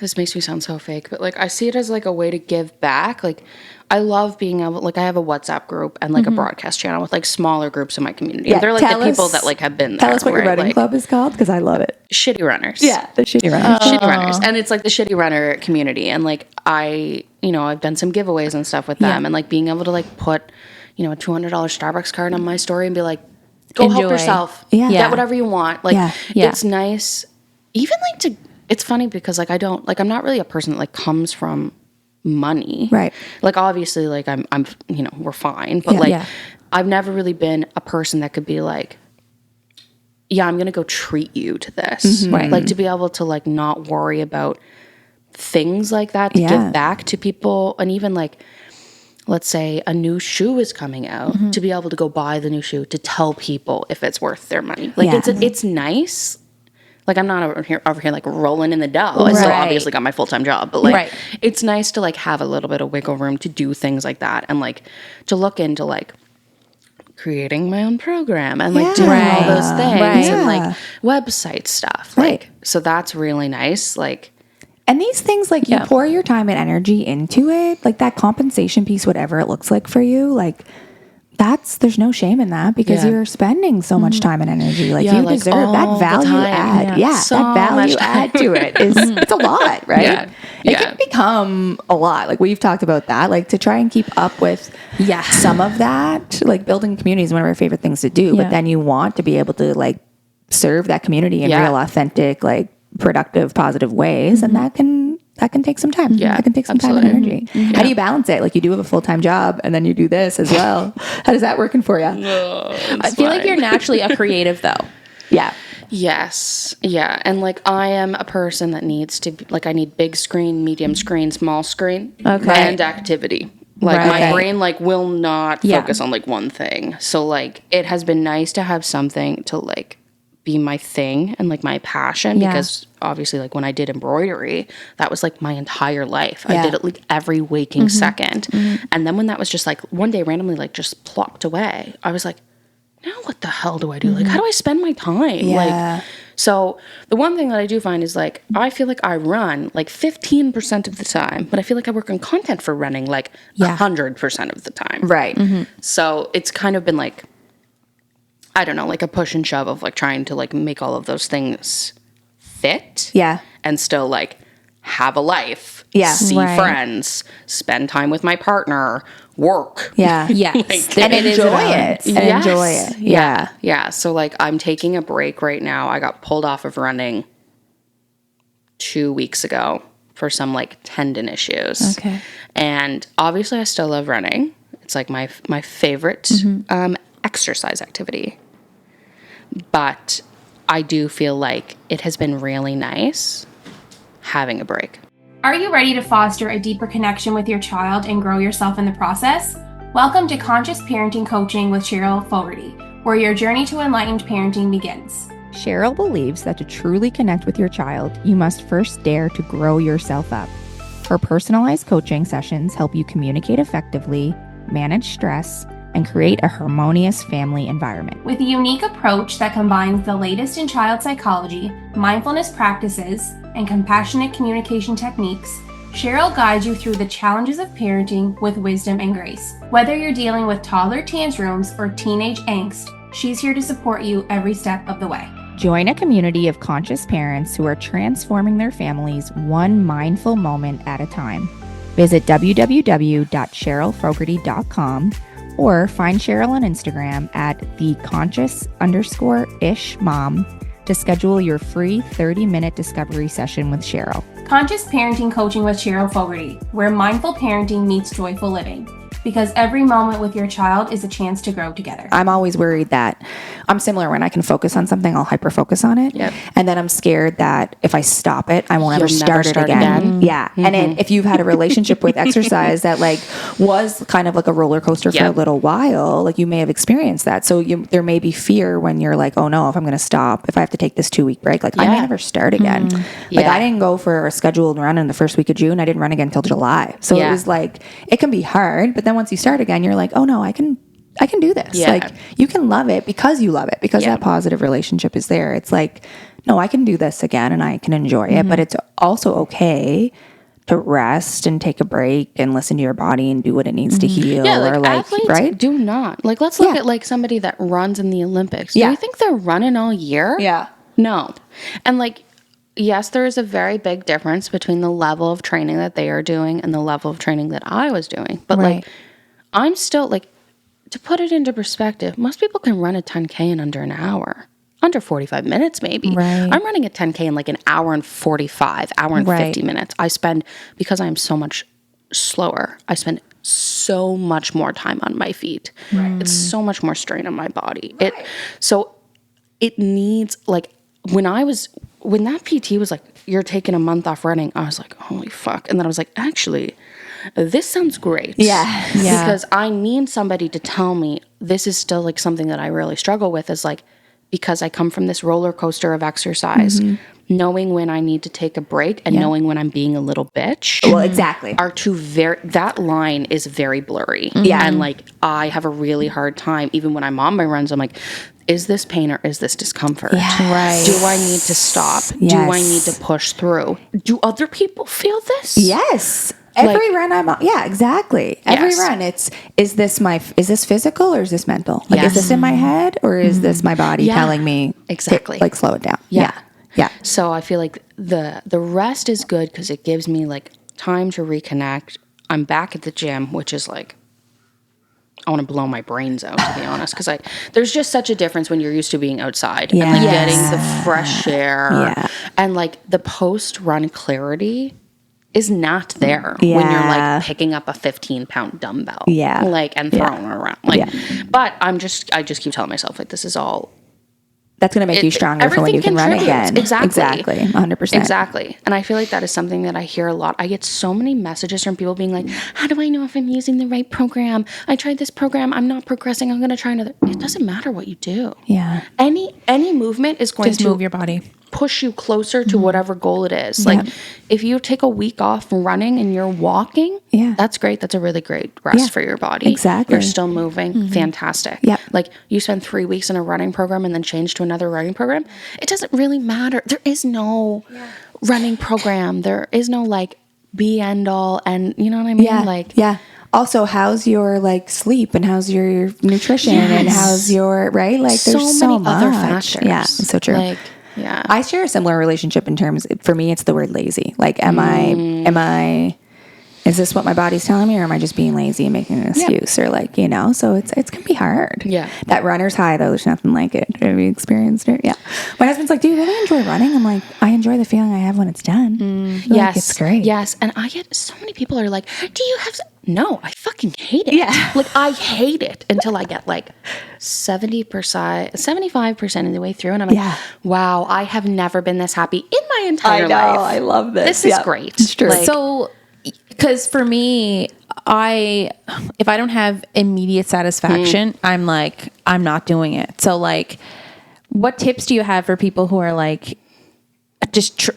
this makes me sound so fake, but like I see it as like a way to give back. Like I love being able, like I have a WhatsApp group and like a broadcast channel with like smaller groups in my community. Yeah, They're like the people that like have been there. Tell us what your right? running Like, club is called, because I love it. Shitty Runners. Yeah, the Shitty Runners. Shitty Runners. And it's like the Shitty Runner community. And like I've done some giveaways and stuff with them, and like being able to like put, a $200 Starbucks card on my story and be like, go help Enjoy. yourself. Yeah. Get whatever you want. Like Yeah. it's nice. Even like it's funny because like I'm not really a person that like comes from money. Right. Like obviously like I'm we're fine. But I've never really been a person that could be like, yeah, I'm going to go treat you to this. Right. Like to be able to like not worry about things like that, to give back to people. And even like, let's say a new shoe is coming out, to be able to go buy the new shoe, to tell people if it's worth their money. Like it's nice. Like, I'm not over here like rolling in the dough. I still Right. obviously got my full-time job, but like, Right. it's nice to like have a little bit of wiggle room to do things like that, and like to look into like creating my own program and like doing all those things Right. and like website stuff. Right. Like, so that's really nice. Like, And these things, like, you pour your time and energy into it, like that compensation piece, whatever it looks like for you, like, there's no shame in that because you're spending so much time and energy. Like, you like, deserve that all the value time. add. Yeah. Yeah, So that value much add to it is, it's a lot, right? Yeah. It Yeah. can become a lot. Like, we've talked about that, like, to try and keep up with some of that, like, building community is one of our favorite things to do. But then you want to be able to, like, serve that community in real, authentic, like, productive, positive ways. And that can take some time. Yeah, That can take some time and energy. How do you balance it? Like, you do have a full-time job and then you do this as well. How does that working for you? I feel like you're naturally a creative, though. Yeah. yes. Yeah. And like, I am a person that needs to, like, I need big screen, medium screen, small screen, and activity. Like, my brain, like, will not focus on, like, one thing. So, like, it has been nice to have something to, like, be my thing and, like, my passion. Because, obviously, like, when I did embroidery, that was, like, my entire life. I did it, like, every waking second. And then when that was just, like, one day randomly, like, just plopped away, I was like, now what the hell do I do? Like, how do I spend my time? Like, so the one thing that I do find is, like, I feel like I run like 15% of the time, but I feel like I work on content for running like 100% of the time. Right. So it's kind of been like, I don't know, like a push and shove of like trying to like make all of those things fit. Yeah. And still like have a life. Yeah. See friends, spend time with my partner, work. Yeah. Yes. And It is enjoy about- it. And enjoy it. Yeah. Yeah. So like I'm taking a break right now. I got pulled off of running 2 weeks ago for some like tendon issues. Okay. And obviously I still love running. It's like my favorite exercise activity. But I do feel like it has been really nice having a break. Are you ready to foster a deeper connection with your child and grow yourself in the process? Welcome to Conscious Parenting Coaching with Cheryl Fogarty, where your journey to enlightened parenting begins. Cheryl believes that to truly connect with your child, you must first dare to grow yourself up. Her personalized coaching sessions help you communicate effectively, manage stress, and create a harmonious family environment. With a unique approach that combines the latest in child psychology, mindfulness practices, and compassionate communication techniques, Cheryl guides you through the challenges of parenting with wisdom and grace. Whether you're dealing with toddler tantrums or teenage angst, she's here to support you every step of the way. Join a community of conscious parents who are transforming their families one mindful moment at a time. Visit www.cherylfogarty.com or find Cheryl on Instagram at @theconscious_ish_mom to schedule your free 30-minute discovery session with Cheryl. Conscious Parenting Coaching with Cheryl Fogarty, where mindful parenting meets joyful living. Because every moment with your child is a chance to grow together. I'm always worried that I'm similar. When I can focus on something, I'll hyper focus on it. Yep. And then I'm scared that if I stop it, I won't ever You'll never start it start again. again. Yeah. And then if you've had a relationship with exercise that like was kind of like a roller coaster for a little while, like you may have experienced that. So there may be fear when you're like, oh no, if I'm going to stop, if I have to take this 2-week break, like I may never start again. Like I didn't go for a scheduled run in the first week of June. I didn't run again until July. So it was like, it can be hard, but then once you start again, you're like, oh no, I can do this. Yeah. Like you can love it because you love it, because that positive relationship is there. It's like, no, I can do this again and I can enjoy it, but it's also okay to rest and take a break and listen to your body and do what it needs to heal. Yeah, like, or like, athletes right? do not. Like, let's look at like somebody that runs in the Olympics. Do you think they're running all year? Yeah. No. And like, yes, there is a very big difference between the level of training that they are doing and the level of training that I was doing. But like, I'm still like, to put it into perspective, most people can run a 10K in under an hour, under 45 minutes maybe. Right. I'm running a 10K in like an hour and 45, hour and 50 minutes. I spend, because I'm so much slower, I spend so much more time on my feet. It's so much more strain on my body. So it needs, like, when that PT was like, you're taking a month off running, I was like, holy fuck. And then I was like, actually, this sounds great. Yeah. Because I need somebody to tell me this is still like something that I really struggle with, is like, because I come from this roller coaster of exercise, knowing when I need to take a break and knowing when I'm being a little bitch. Well, exactly. Are two that line is very blurry. Yeah. And like, I have a really hard time, even when I'm on my runs, I'm like, is this pain or is this discomfort? Right. Do I need to stop? Yes. Do I need to push through? Do other people feel this? Yes. Every run I'm on. Yeah, exactly. Every Yes. run, is this physical or is this mental? Like, Yes. is this in my head or is this my body Yeah. telling me, Exactly. like, slow it down? Yeah. Yeah. So I feel like the rest is good because it gives me like time to reconnect. I'm back at the gym, which is like, I want to blow my brains out, to be honest, because there's just such a difference when you're used to being outside and like Yes. getting the fresh air Yeah. and like the post run clarity is not there when you're Yeah. like picking up a 15-pound dumbbell, Yeah. like and throwing it around, like. But I just keep telling myself like this is all. That's going to make you stronger for when you can run contributes. again. Exactly. 100%. Exactly. And I feel like that is something that I hear a lot. I get so many messages from people being like, how do I know if I'm using the right program? I tried this program. I'm not progressing. I'm going to try another. It doesn't matter what you do. Yeah. Any movement is going Just to move your body. push you closer to whatever goal it is. Like if you take a week off from running and you're walking, that's great. That's a really great rest for your body. Exactly. You're still moving. Fantastic. Yep. Like you spend 3 weeks in a running program and then change to another running program. It doesn't really matter. There is no running program. There is no like be end all and you know what I mean? Yeah. Like Also, how's your like sleep and how's your nutrition and how's your, right? Like there's so many other much. factors. Yeah, it's so true. Like yeah. I share a similar relationship in terms, for me, it's the word lazy. Like, is this what my body's telling me or am I just being lazy and making an excuse or like, so it's going to be hard. Yeah. That runner's high though, there's nothing like it. Have you experienced it? Yeah. My husband's like, do you really enjoy running? I'm like, I enjoy the feeling I have when it's done. Yes. Like, it's great. Yes. And I get so many people are like, do you have... No, I fucking hate it. Yeah. Like I hate it until I get like 75% of the way through. And I'm like, wow, I have never been this happy in my entire life. I love this. This is great. It's true. Like, So, because for me, if I don't have immediate satisfaction, I'm like, I'm not doing it. So like, what tips do you have for people who are like, just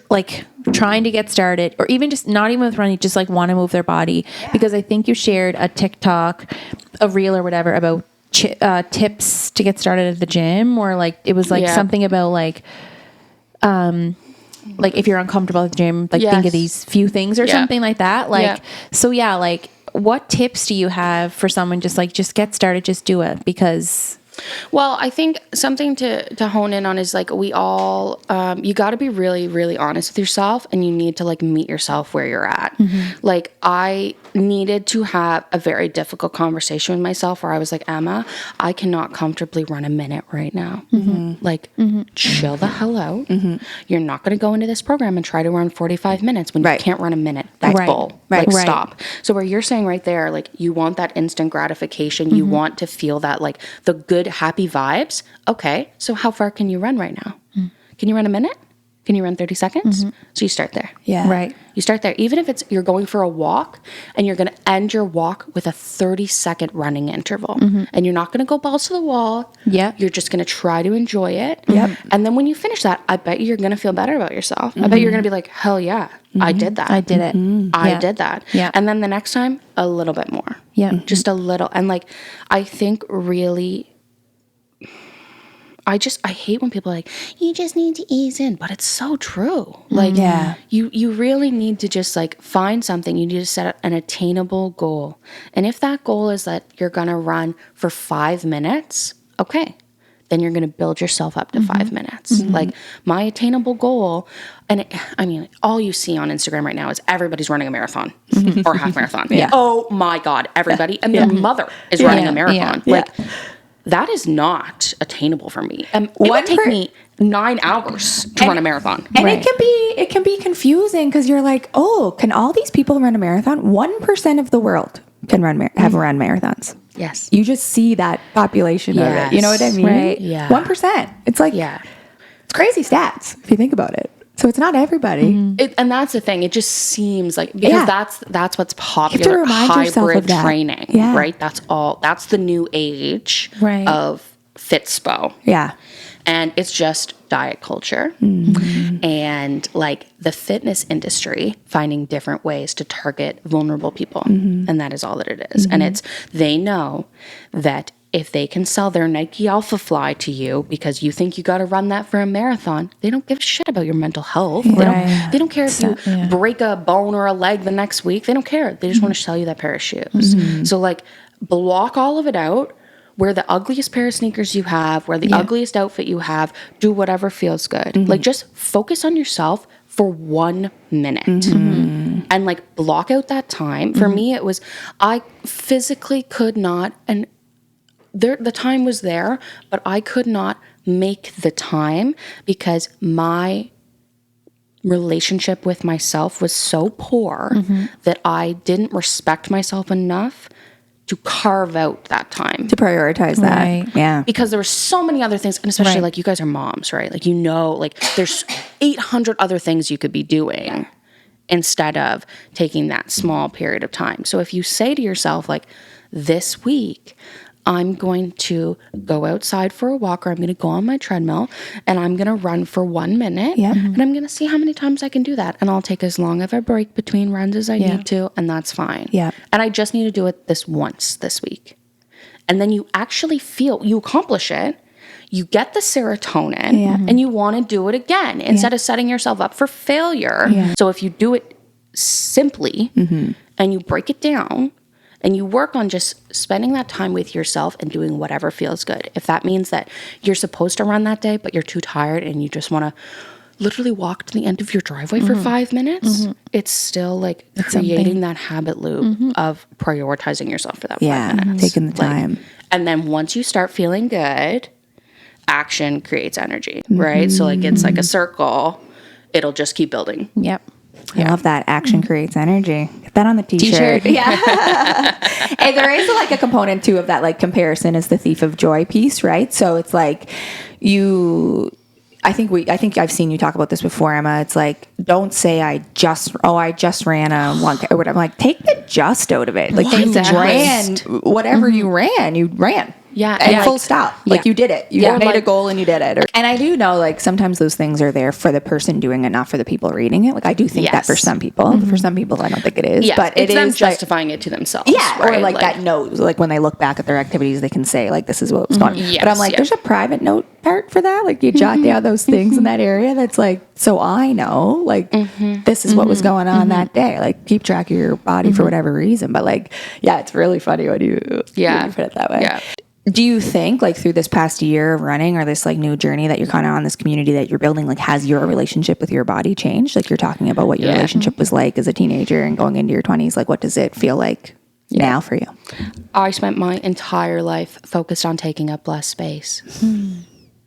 trying to get started or even just not even with running, just like want to move their body? Because I think you shared a TikTok, a reel or whatever about tips to get started at the gym, or like, it was like something about like if you're uncomfortable at the gym, like think of these few things or something like that. Like, like what tips do you have for someone just get started, just do it? Because well, I think something to hone in on is like we all, you got to be really, really honest with yourself and you need to like meet yourself where you're at. Like I needed to have a very difficult conversation with myself where I was like, Emma, I cannot comfortably run a minute right now. Like chill the hell out. You're not going to go into this program and try to run 45 minutes when you can't run a minute. That's bull. Like stop. So where you're saying right there, like you want that instant gratification. You want to feel that like the good, happy vibes. Okay. So how far can you run right now? Can you run a minute? Can you run 30 seconds? So you start there. Yeah. right. You start there. Even if you're going for a walk and you're going to end your walk with a 30-second running interval. And you're not going to go balls to the wall. Yeah. You're just going to try to enjoy it. Yep. And then when you finish that, I bet you're going to feel better about yourself. I bet you're going to be like, hell yeah, I did that. I did it. I did that. Yeah. And then the next time, a little bit more. Yeah. Just a little. And like, I think really... I hate when people are like, you just need to ease in, but it's so true. Like, you really need to just like find something. You need to set an attainable goal. And if that goal is that you're going to run for 5 minutes, okay, then you're going to build yourself up to 5 minutes. Like my attainable goal, and I mean, all you see on Instagram right now is everybody's running a marathon or half marathon. Oh my God, everybody. And their mother is running a marathon. Like, that is not attainable for me. It would take me 9 hours to run a marathon. And it can be confusing because you're like, oh, can all these people run a marathon? 1% of the world can have run marathons. Yes. You just see that population of it. You know what I mean? Right. Yeah. 1%. It's like, it's crazy stats if you think about it. So it's not everybody. And that's the thing. It just seems like, because that's what's popular. You have to remind yourself hybrid of that. training, right? That's the new age of Fitspo. Yeah. And it's just diet culture and like the fitness industry finding different ways to target vulnerable people. And that is all that it is. And they know that if they can sell their Nike Alpha Fly to you because you think you got to run that for a marathon, they don't give a shit about your mental health. They don't care if you break a bone or a leg the next week. They don't care. They just want to sell you that pair of shoes. So like block all of it out. Wear the ugliest pair of sneakers you have, wear the ugliest outfit you have, do whatever feels good. Like just focus on yourself for 1 minute and like block out that time. For me, it was, I physically could not, and the time was there, but I could not make the time because my relationship with myself was so poor that I didn't respect myself enough to carve out that time. To prioritize that. Right. Yeah. Because there were so many other things, and especially like you guys are moms, right? Like, like there's 800 other things you could be doing instead of taking that small period of time. So if you say to yourself, like, this week, I'm going to go outside for a walk, or I'm going to go on my treadmill and I'm going to run for 1 minute and I'm going to see how many times I can do that. And I'll take as long of a break between runs as I need to. And that's fine. Yeah. And I just need to do it this once this week. And then you actually you accomplish it. You get the serotonin and you want to do it again instead of setting yourself up for failure. So if you do it simply and you break it down, and you work on just spending that time with yourself and doing whatever feels good. If that means that you're supposed to run that day, but you're too tired and you just want to literally walk to the end of your driveway for 5 minutes, it's still like creating that habit loop of prioritizing yourself for that 5 minutes. Taking the time. And then once you start feeling good, action creates energy, right? So like it's like a circle. It'll just keep building. Yep. I love that. Action creates energy. Get that on the t-shirt. Yeah. And there is like a component too of that, like comparison is the thief of joy piece, right? So it's like I think I've seen you talk about this before, Emma. It's like, don't say I just ran a 1K or whatever. Like, take the just out of it. Like, you ran whatever you ran. Yeah. And full stop. Like, you did it. You made a goal and you did it. And I do know, like, sometimes those things are there for the person doing it, not for the people reading it. Like, I do think that for some people. For some people, I don't think it is. Yes. But it's it them is justifying it to themselves. Yeah. Right? Or like that note. Like, when they look back at their activities, they can say, like, this is what was going on. Yes, but I'm like, there's a private note part for that. Like, you jot down those things in that area that's like, so I know, like, this is what was going on that day. Like, keep track of your body for whatever reason. But like, yeah, it's really funny when you put it that way. Yeah. Do you think, like, through this past year of running or this like new journey that you're kind of on, this community that you're building, like, has your relationship with your body changed? Like, you're talking about what your relationship was like as a teenager and going into your 20s. Like, what does it feel like now for you? I spent my entire life focused on taking up less space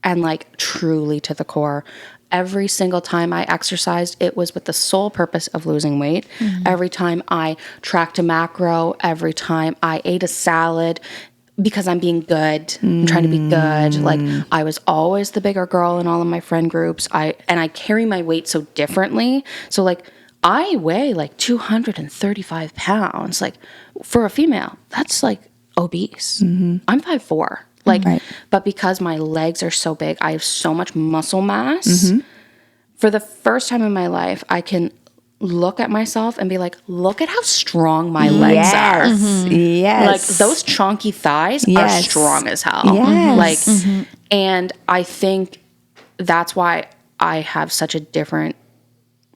and like truly to the core. Every single time I exercised, it was with the sole purpose of losing weight. Every time I tracked a macro, every time I ate a salad, because I'm being good, I'm trying to be good. Like, I was always the bigger girl in all of my friend groups. I carry my weight so differently. So like, I weigh like 235 pounds. Like, for a female, that's like obese. I'm 5'4". Like, but because my legs are so big, I have so much muscle mass. For the first time in my life, I can look at myself and be like, look at how strong my legs are. Yes. Like, those chunky thighs are strong as hell. Like, and I think that's why I have such a different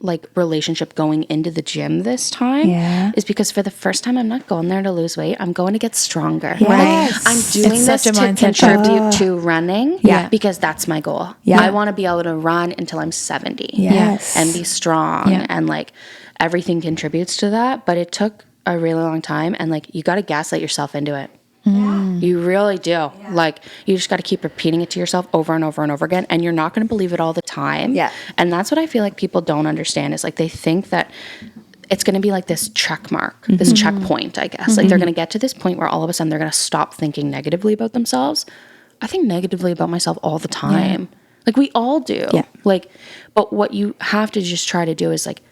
like relationship going into the gym this time is because for the first time, I'm not going there to lose weight. I'm going to get stronger. Like, I'm doing this to contribute to running because that's my goal. I want to be able to run until I'm 70 and be strong and like everything contributes to that. But it took a really long time, and like, you got to gaslight yourself into it. You really do. Like, you just got to keep repeating it to yourself over and over and over again, and you're not going to believe it all the time. And that's what I feel like people don't understand, is like, they think that it's going to be like this check mark, this checkpoint, I guess. Like, they're going to get to this point where all of a sudden they're going to stop thinking negatively about themselves. I think negatively about myself all the time. Like, we all do. Like, but what you have to just try to do is like,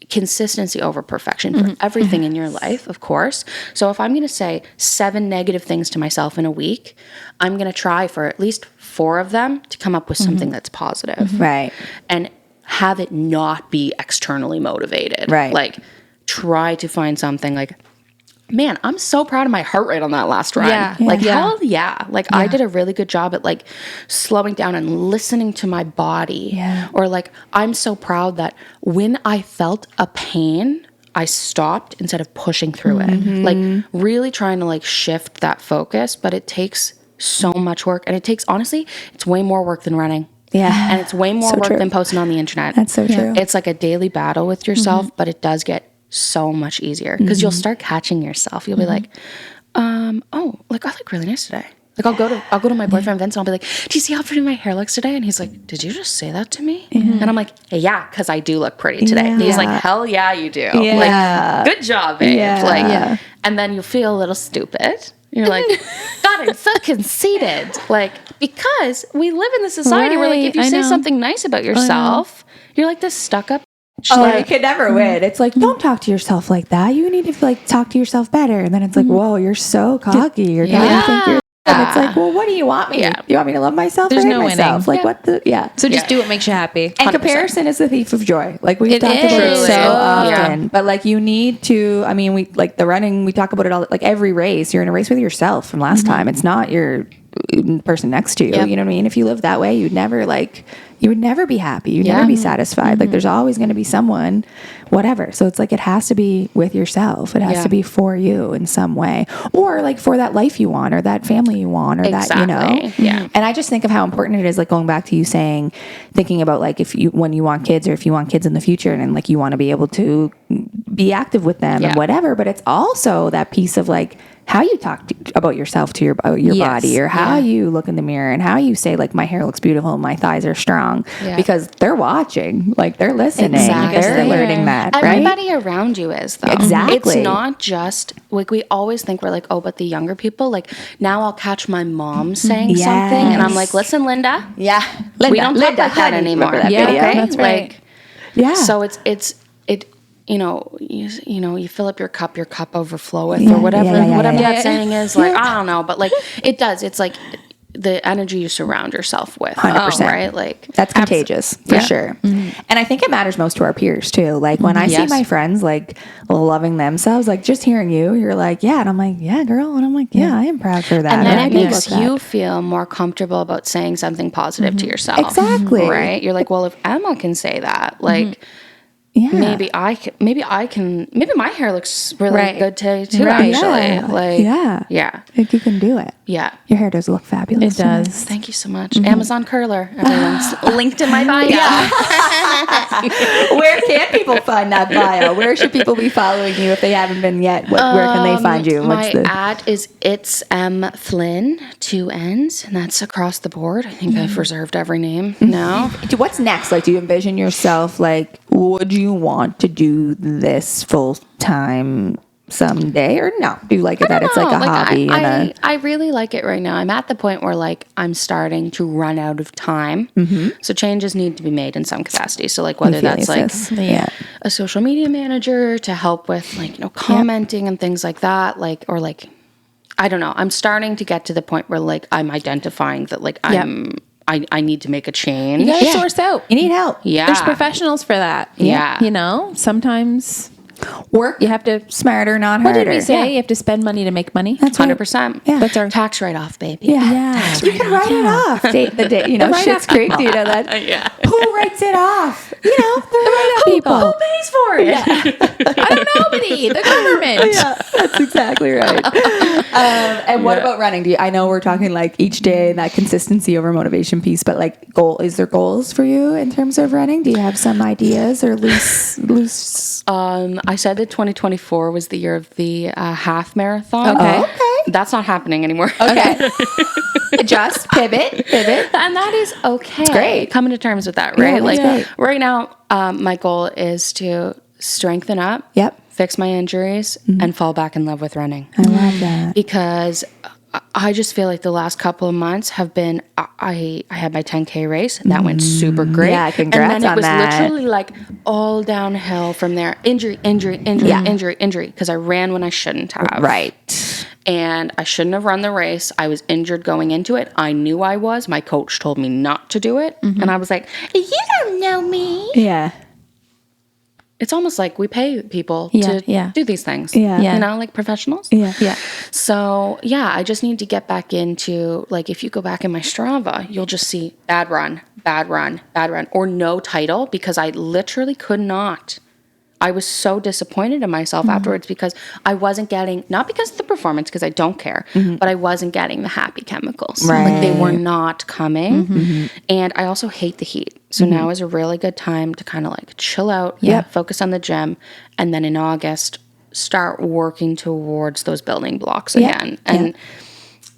consistency over perfection for everything in your life, of course. So if I'm going to say 7 negative things to myself in a week, I'm going to try for at least 4 of them to come up with something that's positive. Right. And have it not be externally motivated. Right. Like, try to find something like, man, I'm so proud of my heart rate on that last run. Yeah. Like, Yeah. hell yeah. Like, I did a really good job at, like, slowing down and listening to my body. Yeah. Or, like, I'm so proud that when I felt a pain, I stopped instead of pushing through it. Like, really trying to, like, shift that focus. But it takes so much work. And it takes, honestly, it's way more work than running. Yeah. And it's way more So work true. than posting on the internet. That's so true. It's like a daily battle with yourself, but it does get so much easier because you'll start catching yourself. You'll be like, oh, like, I look really nice today. Like, I'll go to my boyfriend Vince and I'll be like, do you see how pretty my hair looks today? And he's like, did you just say that to me? And I'm like, yeah, because I do look pretty today. And he's like, hell yeah, you do. Yeah. Like, good job, babe. Yeah. Like, Yeah. And then you'll feel a little stupid. You're like, God, I'm so conceited. Like, because we live in the society where, like, if you Right, I say know. something nice about yourself, you're like this stuck up. Oh, like, you could never win. It's like, don't talk to yourself like that. You need to like talk to yourself better. And then it's like, whoa, you're so cocky. You're gonna think you're. And it's like, well, what do you want me? Yeah. You want me to love myself? There's or hate no myself? winning. Like what the? Yeah. So just do what makes you happy. And 100%. comparison is the thief of joy. Like we've It talked about it is. so Oh, often. But like you need to, I mean, we like the running, we talk about it all, like every race, you're in a race with yourself from last time. It's not your person next to you. Yep. You know what I mean? If you live that way, you would never be happy. You'd Yeah. never be satisfied. Like there's always going to be someone, whatever. So it's like, it has to be with yourself. It has Yeah. to be for you in some way, or like for that life you want, or that family you want, or that, you know? Exactly. Yeah. And I just think of how important it is, like going back to you saying, thinking about like when you want kids or if you want kids in the future and like you want to be able to be active with them Yeah. and whatever, but it's also that piece of like how you talk about yourself to your Yes. body, or how you look in the mirror and how you say like my hair looks beautiful and my thighs are strong, Yeah. because they're watching, like they're listening, Exactly. they're learning that, right? Everybody around you is, though. Exactly. It's not just, like, we always think we're like, oh, but the younger people, like, now I'll catch my mom saying Yes. something, and I'm like, listen, Linda, Yeah. we don't talk like that anymore. Remember that Yeah, video? that's right. Like, Yeah. so you fill up your cup overfloweth, Yeah, or whatever, yeah, yeah, whatever yeah, that yeah. saying is. Like, I don't know, but like, it does. It's like the energy you surround yourself with, 100%. right? Like, That's contagious for Yeah. sure. And I think it matters most to our peers too. Like when I see Yes. my friends like loving themselves, like just hearing you're like, yeah. And I'm like, yeah, girl. And I'm like, yeah, I am proud for that. and then I it do makes love that. you feel more comfortable about saying something positive to yourself. Exactly. Right? You're like, well, if Emma can say that, like, yeah. maybe my hair looks really Right. good today too, Right. actually. Yeah. Like, Yeah. yeah. Like you can do it. Yeah. Your hair does look fabulous. It tonight. does. Thank you so much. Amazon curler. Everyone's linked in my bio. Where can people find that bio? Where should people be following you if they haven't been yet? Where can they find you? My ad is It's M Flynn, 2 N's, and that's across the board. I think I've reserved every name now. What's next? Like, do you envision yourself like, would you want to do this full time someday, or no? Do you like it that it's like a hobby? I really like it right now. I'm at the point where like I'm starting to run out of time. So changes need to be made in some capacity. So like whether that's like yeah. a social media manager to help with like, commenting and things like that, like, or like, I don't know. I'm starting to get to the point where like I'm identifying that like I need to make a change. You gotta source out. You need help. Yeah. There's professionals for that. Yeah. You know, sometimes Work you have to. smarter, not What harder. did we say? You have to spend money to make money. That's right. 100%. Yeah. That's our tax write-off, baby. Yeah. You can write it off. The day, you know, Shit's Creek, do you know that? Yeah. Who writes it off? You know, the write-off people. Who pays for it? I don't know, nobody. The government. Yeah, that's exactly right. And what about running? I know we're talking like each day and that consistency over motivation piece, but like is there goals for you in terms of running? Do you have some ideas or loose? I said that 2024 was the year of the half marathon. Okay. Okay. That's not happening anymore. Okay. Just pivot. And that is okay. It's great. Coming to terms with that, Yeah, right? that's Like great. right now, my goal is to strengthen up, Yep. fix my injuries, and fall back in love with running. I love that. Because I just feel like the last couple of months have been, I had my 10K race. That went super great. Yeah, congrats and then on it was that. literally like all downhill from there. Injury, because I ran when I shouldn't have. Right. And I shouldn't have run the race. I was injured going into it. I knew I was. My coach told me not to do it. And I was like, you don't know me. Yeah. It's almost like we pay people Yeah, to yeah. do these things. Yeah. Yeah. You know, like professionals. Yeah. Yeah. So, yeah, I just need to get back into, like, if you go back in my Strava, you'll just see bad run, or no title, because I literally could not. I was so disappointed in myself afterwards because I wasn't getting, not because of the performance, because I don't care, but I wasn't getting the happy chemicals. Like, they were not coming. And I also hate the heat. So now is a really good time to kind of like chill out, focus on the gym, and then in August, start working towards those building blocks again. And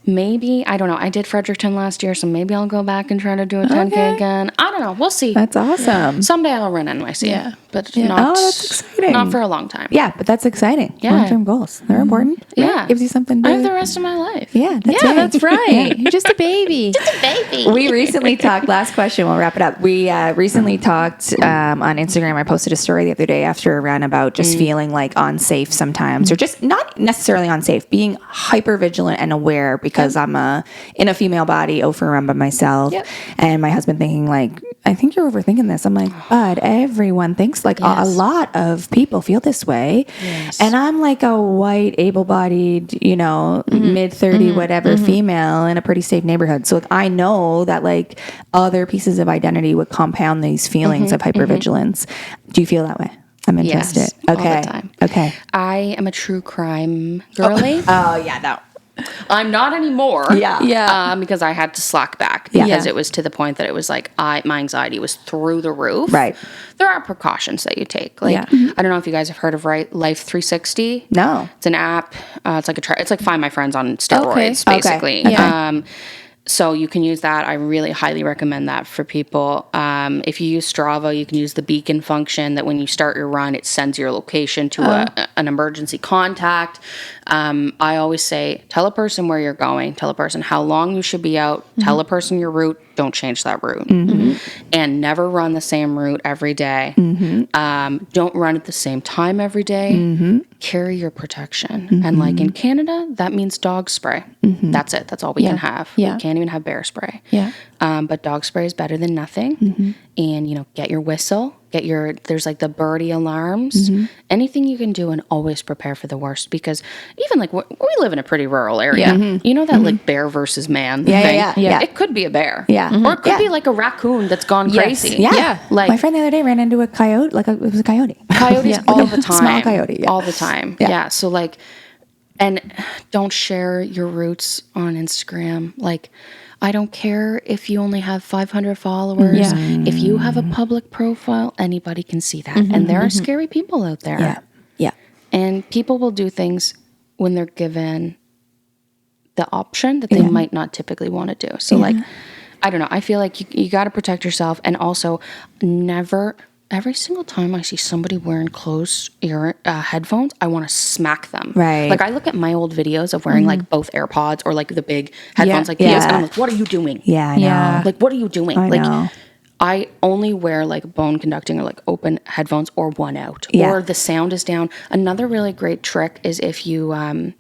maybe, I don't know, I did Fredericton last year, so maybe I'll go back and try to do a 10K again. I don't know. We'll see. That's awesome. Someday I'll run NYC. Yeah. But Yeah. not, Oh, that's exciting. not for a long time. Yeah, but that's exciting. Yeah. Long-term goals. They're important. Right? Yeah. Gives you something to I have the rest of my life. Yeah, that's Yeah, right. that's right. You're just a baby. We recently talked, last question, we'll wrap it up. We recently talked on Instagram. I posted a story the other day after a run about just feeling like unsafe sometimes, or just not necessarily unsafe, being hyper vigilant and aware because I'm in a female body, for a run by myself. And my husband thinking like, I think you're overthinking this. I'm like, but everyone thinks like a lot of people feel this way. And I'm like a white, able-bodied, you know, mid-30, whatever, female in a pretty safe neighborhood. So I know that like other pieces of identity would compound these feelings of hypervigilance. Do you feel that way? I'm interested. Yes, all the Okay. time. Okay. I am a true crime girly. Oh yeah, no. I'm not anymore. Yeah. Because I had to slack back Yeah. because it was to the point that it was like my anxiety was through the roof. Right. There are precautions that you take. Like I don't know if you guys have heard of Life 360. No. It's an app. It's like it's like Find My Friends on steroids, Okay. basically. Okay. So you can use that. I really highly recommend that for people. If you use Strava, you can use the beacon function that when you start your run, it sends your location to an emergency contact. I always say, tell a person where you're going, tell a person how long you should be out, tell a person your route, don't change that route. And never run the same route every day. Don't run at the same time every day. Carry your protection. And like in Canada, that means dog spray. That's it. That's all we can have. Yeah. We can't even have bear spray. Yeah. But dog spray is better than nothing. And, you know, get your whistle, there's like the birdie alarms, anything you can do, and always prepare for the worst, because even like we live in a pretty rural area. You know that like bear versus man thing? Yeah. It could be a bear. Yeah. Or it could be like a raccoon that's gone crazy. Yeah. Like my friend the other day ran into a coyote, it was a coyote. coyotes all the time. Small coyote. Yeah. All the time. Yeah. So like, and don't share your routes on Instagram. Like, I don't care if you only have 500 followers. Yeah. If you have a public profile, anybody can see that. And there are scary people out there. Yeah. Yeah. And people will do things when they're given the option that they might not typically want to do. So like, I don't know. I feel like you got to protect yourself, and also never, every single time I see somebody wearing closed ear headphones, I want to smack them. Right. Like I look at my old videos of wearing like both AirPods or like the big headphones like these, and I'm like, what are you doing? Yeah. I know. Yeah. Like, what are you doing? I Like, know. I only wear like bone conducting or like open headphones or one out, or the sound is down. Another really great trick is if you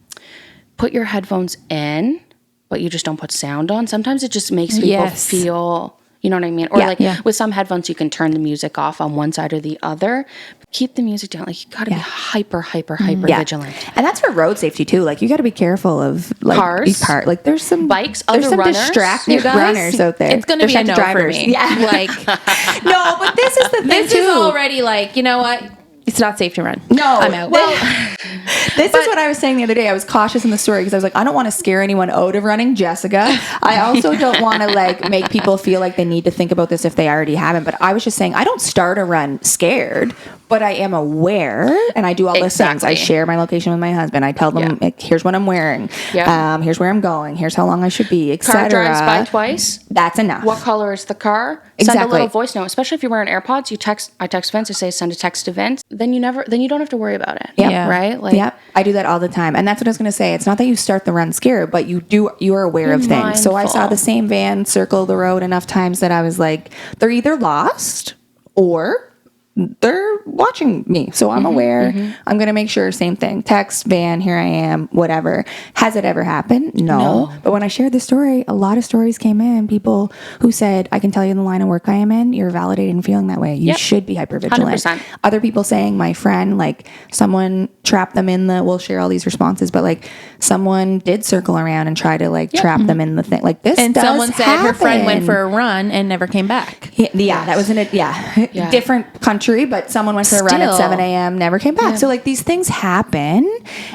put your headphones in, but you just don't put sound on. Sometimes it just makes people feel, you know what I mean? Or with some headphones, you can turn the music off on one side or the other. But keep the music down. Like you got to be hyper vigilant. And that's for road safety too. Like you got to be careful of like Cars. Like there's some Bikes, there's other some runners. distracted You guys, runners out there. It's going to be a no Distracted for me. Yeah. Like, No, but this is the thing this too. is already like, you know what? It's not safe to run. No, I'm out. Well, this is what I was saying the other day. I was cautious in the story because I was like, I don't want to scare anyone out of running, Jessica. I also don't want to like make people feel like they need to think about this if they already haven't. But I was just saying, I don't start a run scared, but I am aware, and I do all those things. I share my location with my husband. I tell them, like, here's what I'm wearing. Here's where I'm going. Here's how long I should be, etc. Car drives by twice. That's enough. What color is the car? Send a little voice note, especially if you're wearing AirPods. I text Vince, I say send a text to Vince. then you don't have to worry about it. Yeah. Right? Like, Yep. I do that all the time. And that's what I was going to say. It's not that you start the run scared, but you're aware of things. So I saw the same van circle the road enough times that I was like, they're either lost or they're watching me. So I'm aware. I'm going to make sure, same thing. Text, van, here I am, whatever. Has it ever happened? No. But when I shared the story, a lot of stories came in. People who said, I can tell you the line of work I am in, you're validated in feeling that way. You should be hypervigilant. 100%. Other people saying, my friend, like someone trapped them in we'll share all these responses, but like someone did circle around and try to like trap them in the thing. Like this And does someone said happen. her friend went for a run and never came back. Yeah, that was in a different country, but someone went for a run at 7 a.m., never came back. So like these things happen.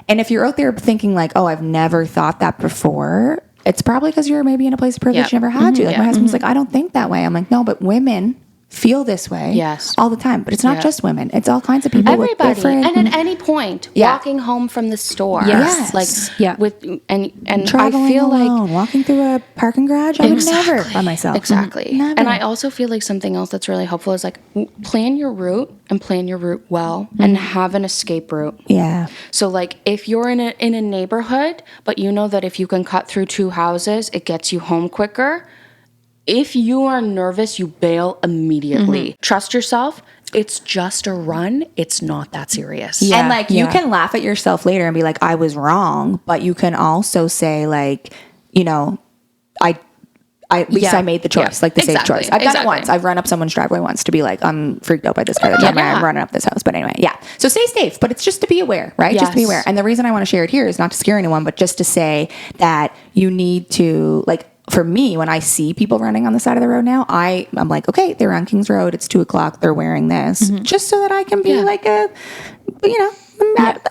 And if you're out there thinking like, oh, I've never thought that before, it's probably because you're maybe in a place of privilege you never had to. Like my husband's like, I don't think that way. I'm like, no, but women feel this way all the time. But it's not just women. It's all kinds of people. Everybody. With different, and at any point, walking home from the store. Yes. Like with and traveling I feel alone, like walking through a parking garage, I would never by myself. Exactly. Never. And I also feel like something else that's really helpful is like plan your route and plan your route well and have an escape route. Yeah. So like if you're in a neighborhood, but you know that if you can cut through 2 houses, it gets you home quicker. If you are nervous, you bail immediately. Trust yourself. It's just a run. It's not that serious. Yeah. And like you can laugh at yourself later and be like, I was wrong. But you can also say like, you know, at least I made the choice, like the safe choice. I've done it once. I've run up someone's driveway once to be like, I'm freaked out by this guy that's I'm running up this house. But anyway, so stay safe, but it's just to be aware, right? Just to be aware. And the reason I want to share it here is not to scare anyone, but just to say that you need to like, for me, when I see people running on the side of the road now, I'm like, okay, they're on Kings Road. It's 2:00. They're wearing this just so that I can be like I'm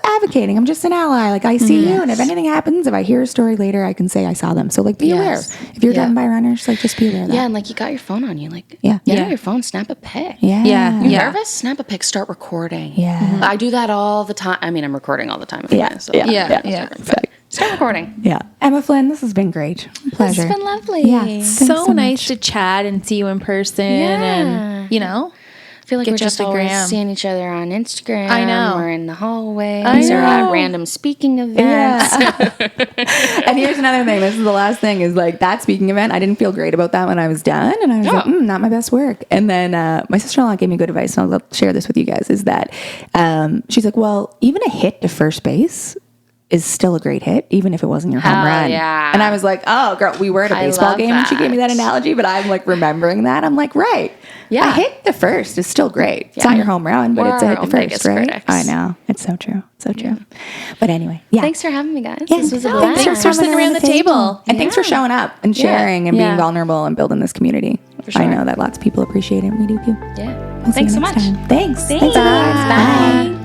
advocating. I'm just an ally. Like I see you. And if anything happens, if I hear a story later, I can say I saw them. So like be aware. If you're driven by runners, like just be aware of that. Yeah. And like you got your phone on you. Like, get out your phone, snap a pic. Yeah. You're nervous? Snap a pic, start recording. Yeah. I do that all the time. I mean, I'm recording all the time. Start recording. Yeah. Emma Flynn, this has been great. Pleasure. It's been lovely. Yeah. Thanks So nice much. to chat and see you in person and, you know. I feel like Get we're just you off the always gram. seeing each other on Instagram. I know. Or in the hallways. I Or at know. random speaking events. And here's another thing. This is the last thing is like that speaking event. I didn't feel great about that when I was done. And I was like, not my best work. And then my sister-in-law gave me good advice. And I'll share this with you guys is that she's like, well, even a hit to first base is still a great hit, even if it wasn't your home run. Yeah. And I was like, oh, girl, we were at a baseball love game and she gave me that that. analogy, but I'm like remembering that. I'm like, right. Yeah. A hit to first is still great. It's not your home run, but We're it's a our hit to own first, biggest right? critics. I know. It's so true. So true. But anyway, Thanks for having me, guys. Yeah, This was a thanks blast. for sitting around the table. And thanks for showing up and sharing and being Yeah. vulnerable and building this community. sure. I know that lots of people appreciate it. We do too. Yeah. We'll see Thanks you so next much. time. Thanks. Thanks. everyone. Bye.